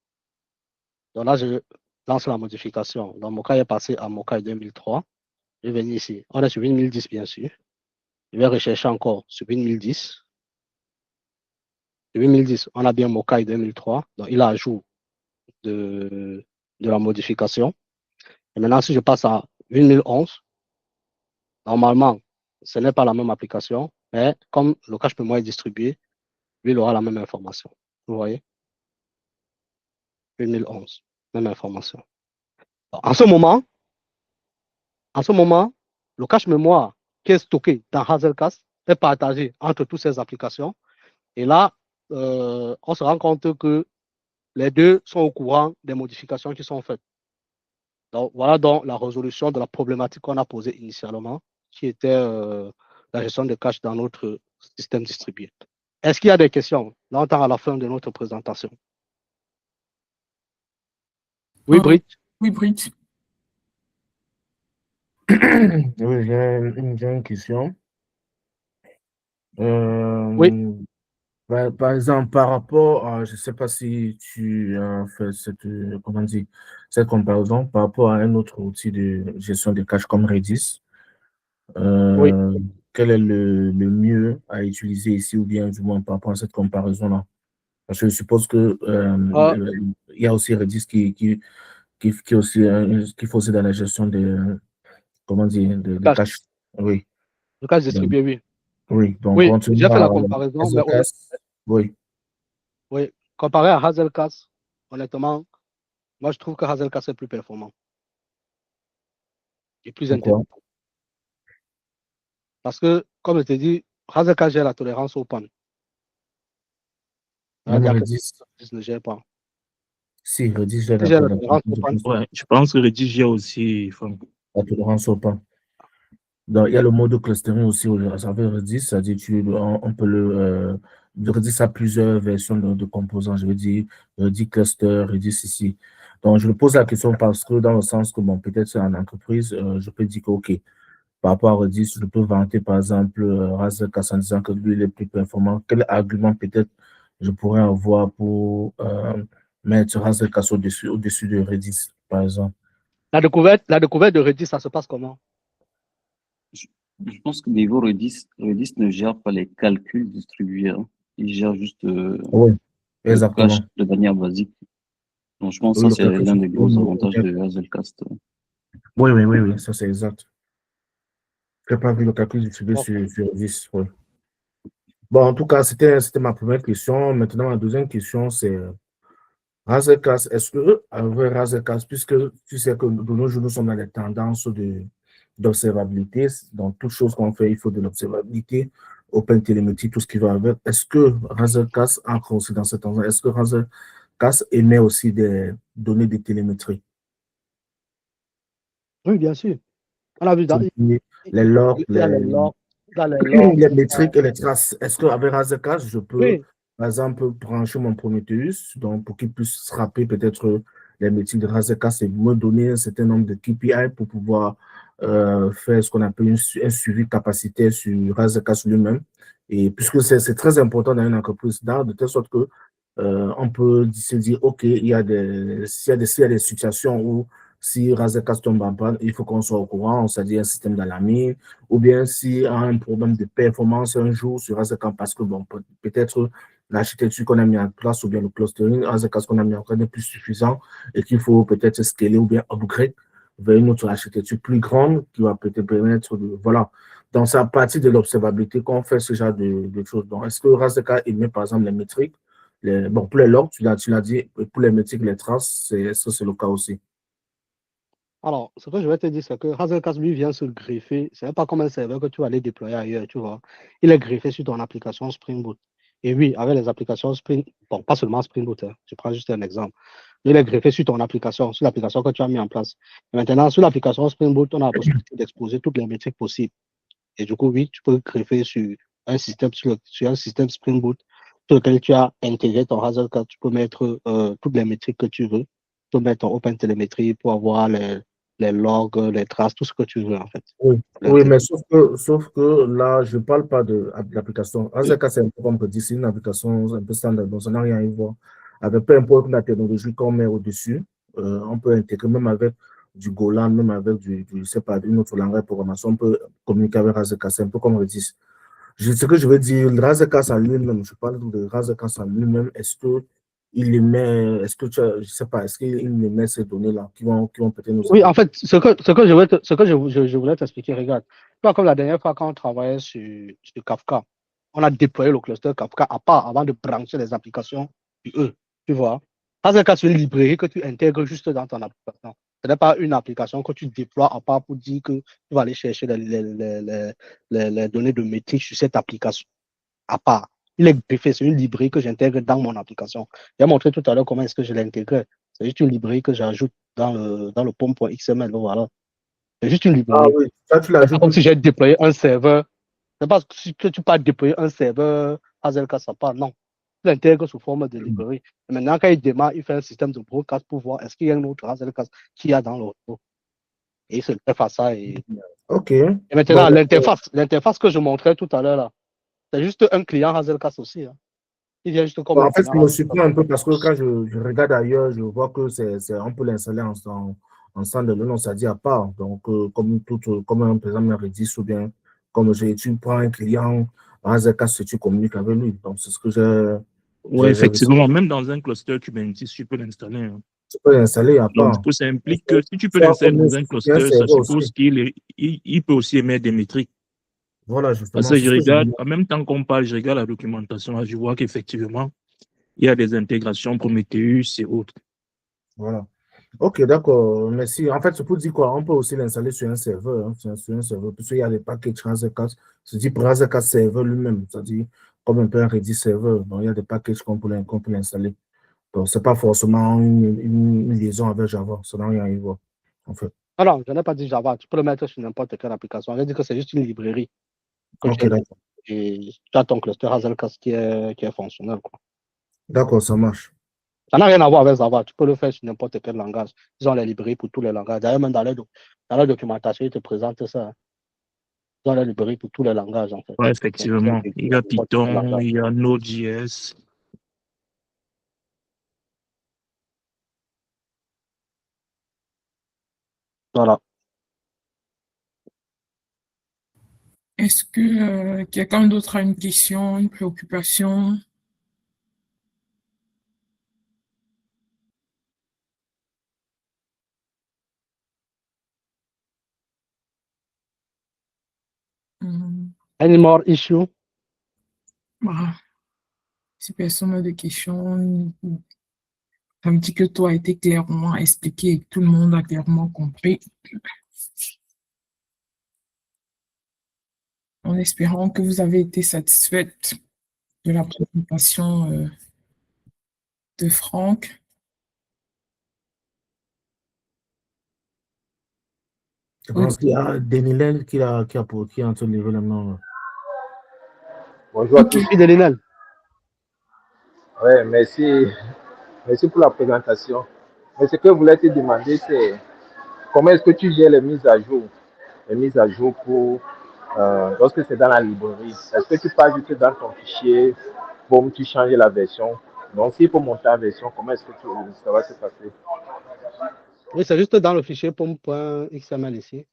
Donc là, je lance la modification. Donc, Mokai est passé à Mokai 2003. Je vais venir ici. On est sur 8010, bien sûr. Je vais rechercher encore sur 8010. Sur 8010, on a bien Mokai 2003. Donc, il est à jour de la modification. Et maintenant, si je passe à 8011, normalement, ce n'est pas la même application, mais comme le cache mémoire est distribué, lui, il aura la même information. Vous voyez? 8011, même information. Donc, en ce moment, le cache mémoire qui est stocké dans Hazelcast est partagé entre toutes ces applications. Et là, on se rend compte que les deux sont au courant des modifications qui sont faites. Donc, voilà donc la résolution de la problématique qu'on a posée initialement, qui était la gestion de cache dans notre système distribué. Est-ce qu'il y a des questions? Là, on tend à la fin de notre présentation. Oui, Britt? Oui, Britt. Oui, j'ai une question. Oui. Par exemple, par rapport à, je ne sais pas si tu as fait comment dire, cette comparaison par rapport à un autre outil de gestion de cache comme Redis. Oui. Quel est le mieux à utiliser ici ou bien du moins par rapport à cette comparaison-là? Parce que je suppose que il y a aussi Redis qui aussi, qui fait aussi dans la gestion de, comment dire, de Cache. cache. Oui. Le cache Donc, distribué, oui. oui, donc Oui, j'ai fait continuons la à comparaison, mais oui. oui, comparé à Hazelcast, honnêtement, moi, je trouve que Hazelcast est plus performant et plus Pourquoi? intelligent. Parce que, comme je t'ai dit, Hazelcast gère la tolérance au panne. On a Même dit à quel Redis, point Redis ne gère pas. si Redis gère Redis la gère la tolérance open. Ouais, je pense que Redis gère aussi, enfin, la tolérance au pain. Donc, il y a le mode clustering aussi avec Redis, c'est-à-dire on peut Redis a plusieurs versions de composants, je veux dire Redis cluster, Redis ici. Donc, je me pose la question parce que dans le sens que, bon, peut-être en entreprise, je peux dire que, OK, par rapport à Redis, je peux vanter par exemple Razerkas en disant que lui, il est plus performant. Quel argument peut-être je pourrais avoir pour mettre Razerkas au-dessus de Redis, par exemple? La découverte de Redis, ça se passe comment? Je pense que niveau Redis ne gère pas les calculs distribués, hein. Il gère juste Oui, le exactement. cache de manière basique. Donc, je pense que Oui, ça, le c'est calcul l'un sur des gros avantages de Hazelcast. oui, ça c'est exact. Je n'ai pas vu le calcul distribué Ok. sur Redis. Oui. Bon, en tout cas, c'était ma première question. Maintenant, ma deuxième question, c'est Razerkas, est-ce que, avec Razerkas, puisque tu sais que de nos jours, nous sommes dans les tendances d'observabilité, dans toute chose qu'on fait, il faut de l'observabilité, OpenTelemetry, tout ce qui va avec. Est-ce que Razerkas entre aussi dans cette tendance? Est-ce que Razerkas émet aussi des données de télémétrie? Oui, bien sûr. On a vu dans, Les logs, il y a les logs, il y a les logs. les métriques et les traces. Est-ce qu'avec Razerkas, je peux, Oui, par exemple, brancher mon Prometheus donc pour qu'il puisse rappeler peut-être les métriques de Razerkas et me donner un certain nombre de KPI pour pouvoir faire ce qu'on appelle un suivi capacitaire sur Razerkas lui-même. Et puisque c'est très important dans une entreprise d'art, de telle sorte que on peut se dire, OK, s'il y a des situations où si Razerkas tombe en panne, il faut qu'on soit au courant, c'est-à-dire un système d'alarming, ou bien s'il y a un problème de performance un jour sur Razerkas, parce que bon, peut-être l'architecture qu'on a mis en place ou bien le clustering Razerkas qu'on a mis en place n'est plus suffisant et qu'il faut peut-être scaler ou bien upgrade vers une autre architecture plus grande qui va peut-être permettre de, voilà. Donc, c'est à partir de l'observabilité qu'on fait ce genre de choses. Donc, est-ce que Razerkas émet par exemple les métriques? Bon, pour les logs, tu l'as dit, pour les métriques, les traces, c'est le cas aussi. alors, ce que je vais te dire, c'est que Hazelcast, lui, vient se greffer. Ce n'est pas comme un serveur que tu vas aller déployer ailleurs, tu vois. Il est greffé sur ton application Spring Boot. Et oui, avec les applications Spring, bon, pas seulement Spring Boot, hein, je prends juste un exemple. Il est greffé sur ton application, sur l'application que tu as mis en place. Et maintenant, sur l'application Spring Boot, on a la possibilité d'exposer toutes les métriques possibles. Et du coup, oui, tu peux greffer sur un système, sur un système Spring Boot sur lequel tu as intégré ton Hazelcast. Tu peux mettre toutes les métriques que tu veux. Tu peux mettre ton OpenTelemetry pour avoir les logs, les traces, tout ce que tu veux, en fait. Oui, mais sauf que là, je ne parle pas de l'application. Razerkas, c'est un peu comme on peut dire, c'est une application un peu standard, donc ça n'a rien à y voir. Avec peu importe la technologie qu'on met au-dessus, on peut intégrer même avec du Golang, même avec je sais pas, une autre langage de programmation, on peut communiquer avec Razerkas, c'est un peu comme Redis. Ce que je veux dire, Razerkas en lui-même, je parle de Razerkas en lui-même, est-ce que il émet, est-ce que tu as, je sais pas, est-ce qu'il émet ces données-là qui vont peut-être nous Oui, aider? en fait, ce que je voulais t'expliquer, regarde. Toi, comme la dernière fois, quand on travaillait sur Kafka, on a déployé le cluster Kafka à part avant de brancher les applications sur eux. Tu vois? Ça, c'est une librairie que tu intègres juste dans ton application. Ce n'est pas une application que tu déploies à part pour dire que tu vas aller chercher les données de métrique sur cette application à part. Il est greffé, c'est une librairie que j'intègre dans mon application. J'ai montré tout à l'heure comment est-ce que je l'intègre. C'est juste une librairie que j'ajoute dans le pom.xml. Voilà. C'est juste une Ah librairie. oui, ça tu C'est pas l'ajoutes. comme si j'ai déployé un serveur. C'est pas que tu peux déployer un serveur Hazelcast à part. Non. Tu l'intègres sous forme de librairie. Et maintenant, quand il démarre, il fait un système de broadcast pour voir est-ce qu'il y a un autre Hazelcast qu'il y a dans le réseau. Et il se fait à ça. Et OK. maintenant, Bon, l'interface que je montrais tout à l'heure, là, c'est juste un client Hazelcast aussi. Hein. Il vient juste comme bon, un en fait, client je me Hazelcast. surprends un peu parce que quand je regarde ailleurs, je vois que on peut l'installer en standalone, c'est-à-dire à part. Donc, comme par exemple un Redis ou bien comme tu prends un client Razerkas et tu communiques avec lui. Donc, c'est ce que ouais, j'ai vu. effectivement, même dans un cluster Kubernetes, tu peux l'installer, hein. Tu peux l'installer à Donc, du part. coup, ça implique que si tu peux Soit l'installer comme dans un un cluster, ça serveur aussi. suppose il peut aussi émettre des métriques. Voilà, Parce justement, que c'est je ce que je regarde, dis. en même temps qu'on parle, je regarde la documentation, là, je vois qu'effectivement, il y a des intégrations Prometheus et autres. Voilà. Ok, d'accord. Merci. En fait, c'est pour dire quoi? On peut aussi l'installer sur un serveur, hein, sur un serveur, parce qu'il y a des packages Razerkas. C'est dit pour Razerkas serveur lui-même. C'est-à-dire, comme un peu un Redis server. Donc, il y a des packages qu'on peut l'installer. Donc, ce n'est pas forcément une liaison avec Java. Ça n'a rien à y voir, en fait. Alors, je n'ai pas dit Java. Tu peux le mettre sur n'importe quelle application. J'ai dit que c'est juste une librairie que Ok, tu as d'accord. et tu as ton cluster Hazelcast qui est fonctionnel, quoi. D'accord, ça marche. Ça n'a rien à voir avec Java. Tu peux le faire sur n'importe quel langage. Ils ont les librairies pour tous les langages. D'ailleurs, même dans la documentation, ils te présentent ça, hein. Ils ont les librairies pour tous les langages, en fait. Ouais, Donc, tu peux effectivement. intégrer Il y a n'importe quel Python, langage. il y a Node.js. Voilà. Est-ce que quelqu'un d'autre a une question, une préoccupation? Any more issue? Voilà. Si personne n'a de questions, ça me dit que tout a été clairement expliqué et que tout le monde a clairement compris. En espérant que vous avez été satisfaite de la présentation de Franck. Je pense qu'il y a Denilel qui est en train de lever la main. Bonjour à Ok. tous. Oui, Delinel. Ouais, merci pour la présentation. Mais ce que je voulais te demander, c'est comment est-ce que tu gères les mises à jour pour lorsque c'est dans la librairie. Est-ce que tu pars juste dans ton fichier, boum, tu changes la version. Donc, s'il faut monter la version, comment est-ce que ça va se passer? Oui, c'est juste dans le fichier pom.xml ici.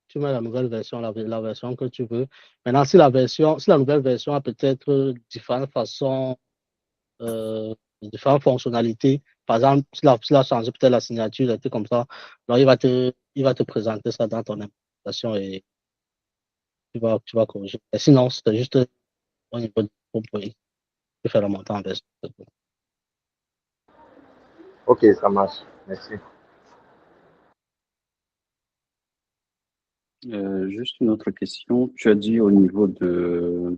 Tu mets la nouvelle version, la version que tu veux. Maintenant, si la nouvelle version a peut-être différentes façons, différentes fonctionnalités, par exemple, s'il a changé peut-être la signature, des trucs comme ça, alors il va te présenter ça dans ton implémentation et tu vas corriger. Et sinon, c'est juste au niveau du groupe, oui, tu fais la montée en version. Ok, ça marche. Merci. Juste une autre question. Tu as dit au niveau de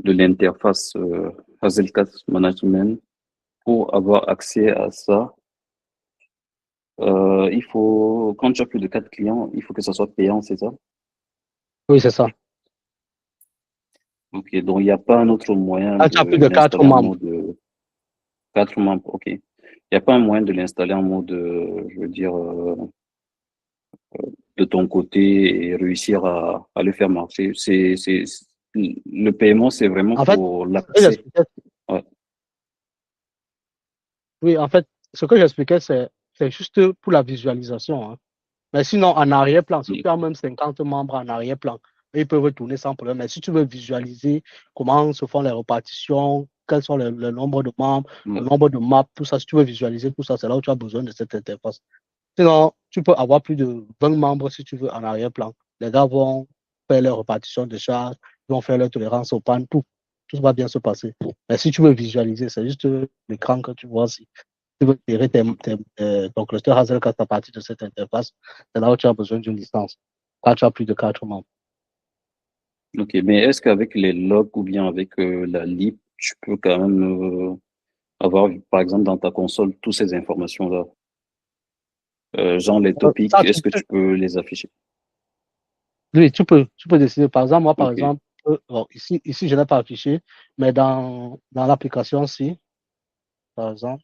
l'interface Hazelcast Management, pour avoir accès à ça, il faut, quand tu as plus de 4 clients, il faut que ça soit payant, c'est ça? Oui, c'est ça. Ok, donc il n'y a pas un autre moyen Quand de tu as plus de 4 l'installer en membres, mode 4 membres, ok. Il n'y a pas un moyen de l'installer en mode, je veux dire, de ton côté et réussir à le faire marcher. Le paiement, c'est vraiment en fait, pour ce que l'accès. j'expliquais, Ouais. oui, en fait, ce que j'expliquais, c'est juste pour la visualisation, hein. Mais sinon, en arrière-plan, si tu as même 50 membres en arrière-plan, ils peuvent tourner sans problème. Mais si tu veux visualiser comment se font les répartitions, quels sont le nombre de membres, le Ouais. nombre de maps, tout ça, si tu veux visualiser tout ça, c'est là où tu as besoin de cette interface. Sinon, tu peux avoir plus de 20 membres si tu veux en arrière-plan. Les gars vont faire leur répartition de charges, ils vont faire leur tolérance aux pannes, tout va bien se passer. Mais si tu veux visualiser, c'est juste l'écran que tu vois. Si tu veux gérer ton cluster Hazelcast à partir de cette interface, c'est là où tu as besoin d'une licence. Quand tu as plus de 4 membres. Ok, mais est-ce qu'avec les logs ou bien avec la lib, tu peux quand même avoir, par exemple, dans ta console, toutes ces informations-là? Genre les topics, Ça, est-ce que tu peux les afficher? oui, tu peux décider. Par exemple, moi, par Ok, exemple, bon, ici, je n'ai pas affiché, mais dans l'application-ci, par exemple,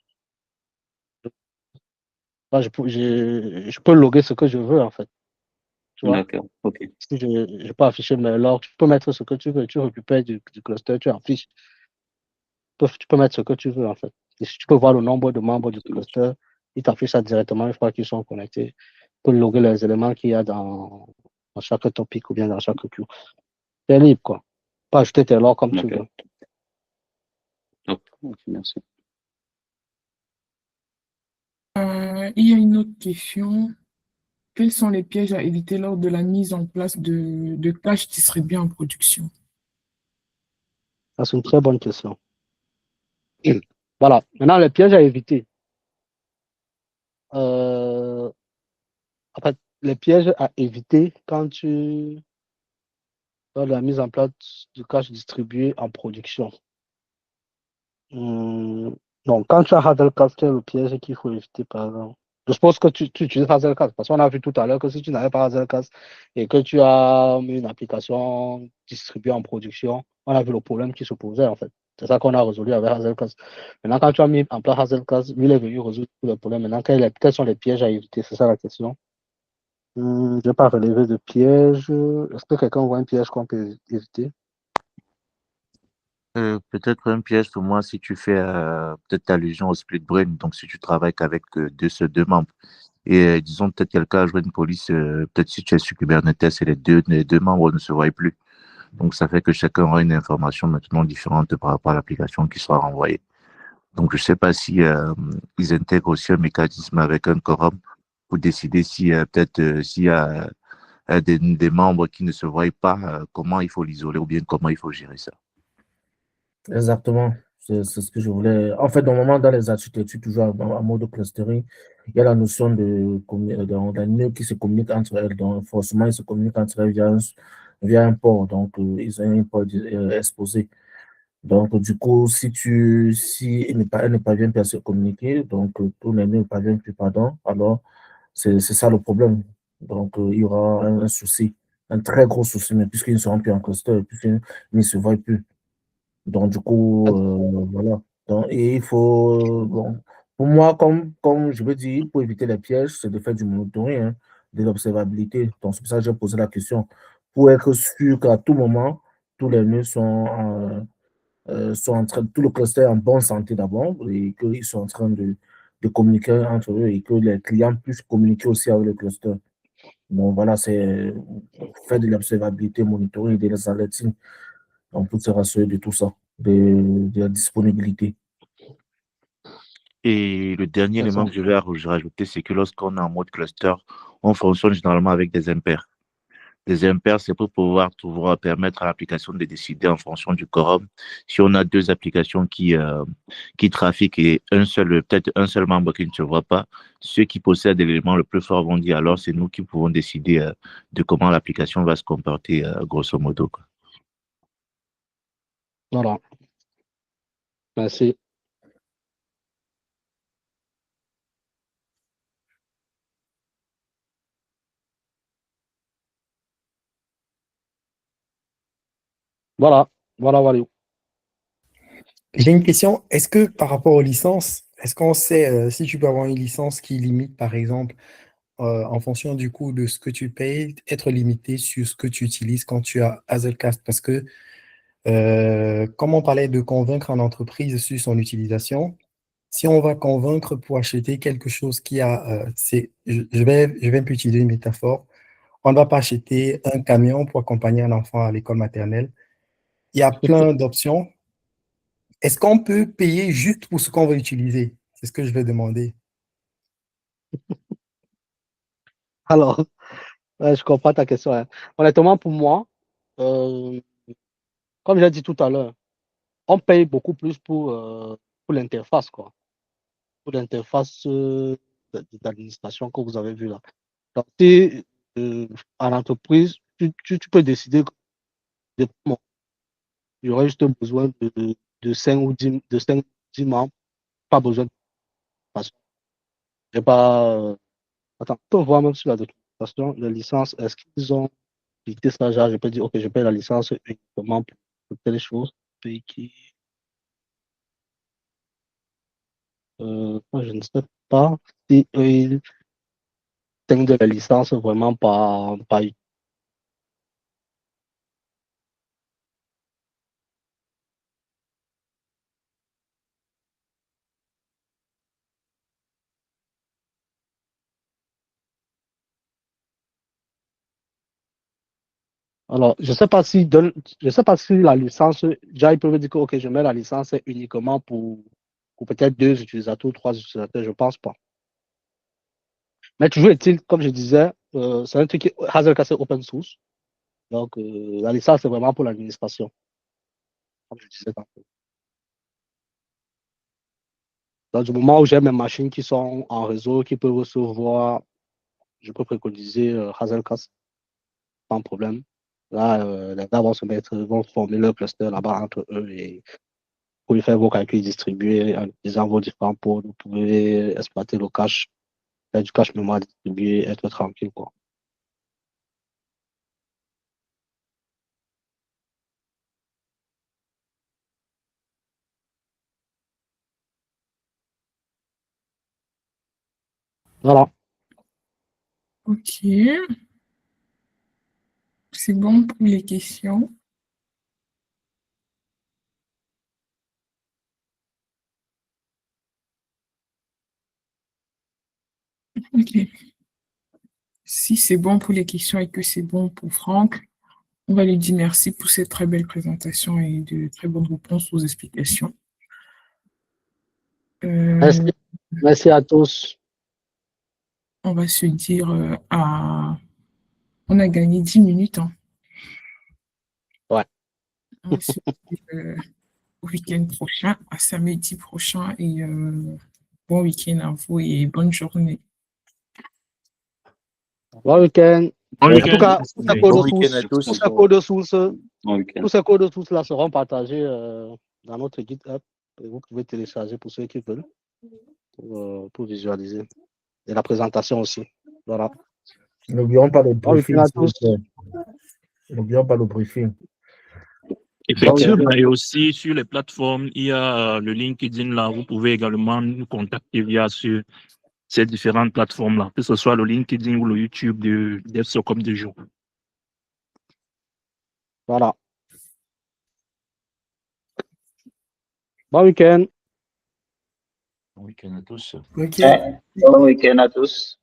là, je peux loguer ce que je veux, en fait. Tu vois? d'accord, ok. Si je peux afficher mes logs, tu peux mettre ce que tu veux, tu récupères du cluster, tu affiches. Tu peux mettre ce que tu veux, en fait. Et si tu peux voir le nombre de membres du Ça marche. cluster, il t'affiche ça directement une fois qu'ils sont connectés. Tu peux loguer les éléments qu'il y a dans chaque topic ou bien dans chaque queue. C'est libre, quoi. Pas ajouter tes logs comme tu veux. D'accord. Top. Ok, merci. Il y a une autre question. Quels sont les pièges à éviter lors de la mise en place de caches qui seraient bien en production? Ça, c'est une très bonne question. Voilà. Maintenant, les pièges à éviter. Euh, en fait, les pièges à éviter quand tu lors de la mise en place du cache distribué en production. Donc, quand tu as Hazelcast, quel est le piège qu'il faut éviter, par exemple? Je suppose que tu utilises Hazelcast, parce qu'on a vu tout à l'heure que si tu n'avais pas Hazelcast et que tu as une application distribuée en production, on a vu le problème qui se posait, en fait. C'est ça qu'on a résolu avec Hazelcast. Maintenant, quand tu as mis en place Hazelcast, lui, il est venu résoudre tous les problèmes. Maintenant, quels sont les pièges à éviter? C'est ça la question. Je n'ai pas relevé de piège. Est-ce que quelqu'un voit un piège qu'on peut éviter? Peut-être un piège pour moi si tu fais peut-être allusion au split brain, donc si tu travailles qu'avec deux membres. Et disons peut-être quelqu'un a joué une police, peut-être si tu es sur Kubernetes et les deux membres ne se voient plus. Donc ça fait que chacun aura une information maintenant différente par rapport à l'application qui sera renvoyée. Donc je ne sais pas si ils intègrent aussi un mécanisme avec un quorum pour décider si peut-être s'il y a des membres qui ne se voient pas, comment il faut l'isoler ou bien comment il faut gérer ça. Exactement. C'est ce que je voulais. En fait, normalement, dans les architectures, toujours en mode clustering, il y a la notion d'un nœud qui se communique entre elles. Donc, forcément, ils se communiquent entre elles via un port. Donc, ils ont un port exposé. Donc, du coup, si elles ne parviennent pas à se communiquer, donc tous les nœuds ne parviennent plus, pardon, alors c'est ça le problème. Donc, il y aura un souci, un très gros souci, mais puisqu'ils ne seront plus en cluster, puisqu'ils ne se voient plus. Donc, du coup, voilà. Donc, et il faut, bon, pour moi, comme je veux dire, pour éviter les pièges, c'est de faire du monitoring, hein, de l'observabilité. Donc, c'est pour ça que j'ai posé la question. Pour être sûr qu'à tout moment, tous les nœuds sont en train, tout le cluster est en bonne santé d'abord et qu'ils sont en train de communiquer entre eux et que les clients puissent communiquer aussi avec le cluster. Donc, voilà, c'est faire de l'observabilité, monitoring, des alerting. On peut se rassurer de tout ça, de la disponibilité. Et le dernier élément que je vais rajouter, c'est que lorsqu'on est en mode cluster, on fonctionne généralement avec des impairs. Des impairs, c'est pour pouvoir permettre à l'application de décider en fonction du quorum. Si on a deux applications qui trafiquent et peut-être un seul membre qui ne se voit pas, ceux qui possèdent l'élément le plus fort vont dire alors c'est nous qui pouvons décider de comment l'application va se comporter, grosso modo, quoi. Voilà. Merci. Voilà. J'ai une question. Est-ce que par rapport aux licences, est-ce qu'on sait si tu peux avoir une licence qui limite, par exemple, en fonction du coût de ce que tu payes, être limité sur ce que tu utilises quand tu as Hazelcast? Parce que, comme on parlait de convaincre une entreprise sur son utilisation, si on va convaincre pour acheter quelque chose qui a, je vais un peu utiliser une métaphore, on ne va pas acheter un camion pour accompagner un enfant à l'école maternelle. Il y a plein d'options. Est-ce qu'on peut payer juste pour ce qu'on va utiliser? C'est ce que je vais demander. Alors, je comprends ta question, hein. Honnêtement, pour moi, comme j'ai dit tout à l'heure, on paye beaucoup plus pour l'interface, quoi. Pour l'interface d'administration que vous avez vue là. Donc, si en entreprise, tu peux décider que bon, il y aurait juste besoin de 5 ou 10 membres, pas besoin de façon. J'ai pas. Attends, on peut voir même sur la documentation, les licences, est-ce qu'ils ont quitté ça? Genre, je peux dire, ok, je paye la licence uniquement pour telle chose. Puis moi, je ne sais pas si eux, ils teignent de la licence vraiment pas utile. Alors, je sais pas si la licence, déjà, ils peuvent dire que, ok, je mets la licence uniquement pour peut-être 2 utilisateurs, 3 utilisateurs, je pense pas. Mais toujours est-il, comme je disais, c'est un truc qui Hazelcast est open source. Donc, la licence, c'est vraiment pour l'administration, comme je disais tantôt. Dans du moment où j'ai mes machines qui sont en réseau, qui peuvent recevoir, je peux préconiser Hazelcast sans problème. Là, les gars vont former leur cluster là-bas entre eux et pour y faire vos calculs distribués en utilisant vos différents pods, vous pouvez exploiter le cache, faire du cache mémoire distribué, être tranquille, quoi. Voilà. Ok. C'est bon pour les questions. Ok. Si c'est bon pour les questions et que c'est bon pour Franck, on va lui dire merci pour cette très belle présentation et de très bonnes réponses aux explications. Merci. Merci à tous. On va se dire on a gagné 10 minutes. Hein. Ouais. On va se dire au week-end prochain, à samedi prochain et bon week-end à vous et bonne journée. Bon week-end. Bon En week-end. tout cas, tous ces Bon week-end à tous. tous ces codes de sources là seront partagés dans notre GitHub et vous pouvez télécharger pour ceux qui veulent pour visualiser. Et la présentation aussi. Voilà. N'oublions pas le Bon week-end briefing, à s'il vous tous. plaît. N'oublions pas le briefing. Effectivement, et aussi sur les plateformes, il y a le LinkedIn là, vous pouvez également nous contacter via sur ces différentes plateformes là, que ce soit le LinkedIn ou le YouTube de DevSecOps de jour. Voilà. Bon week-end. Bon week-end à tous. Ok. Bon week-end à tous.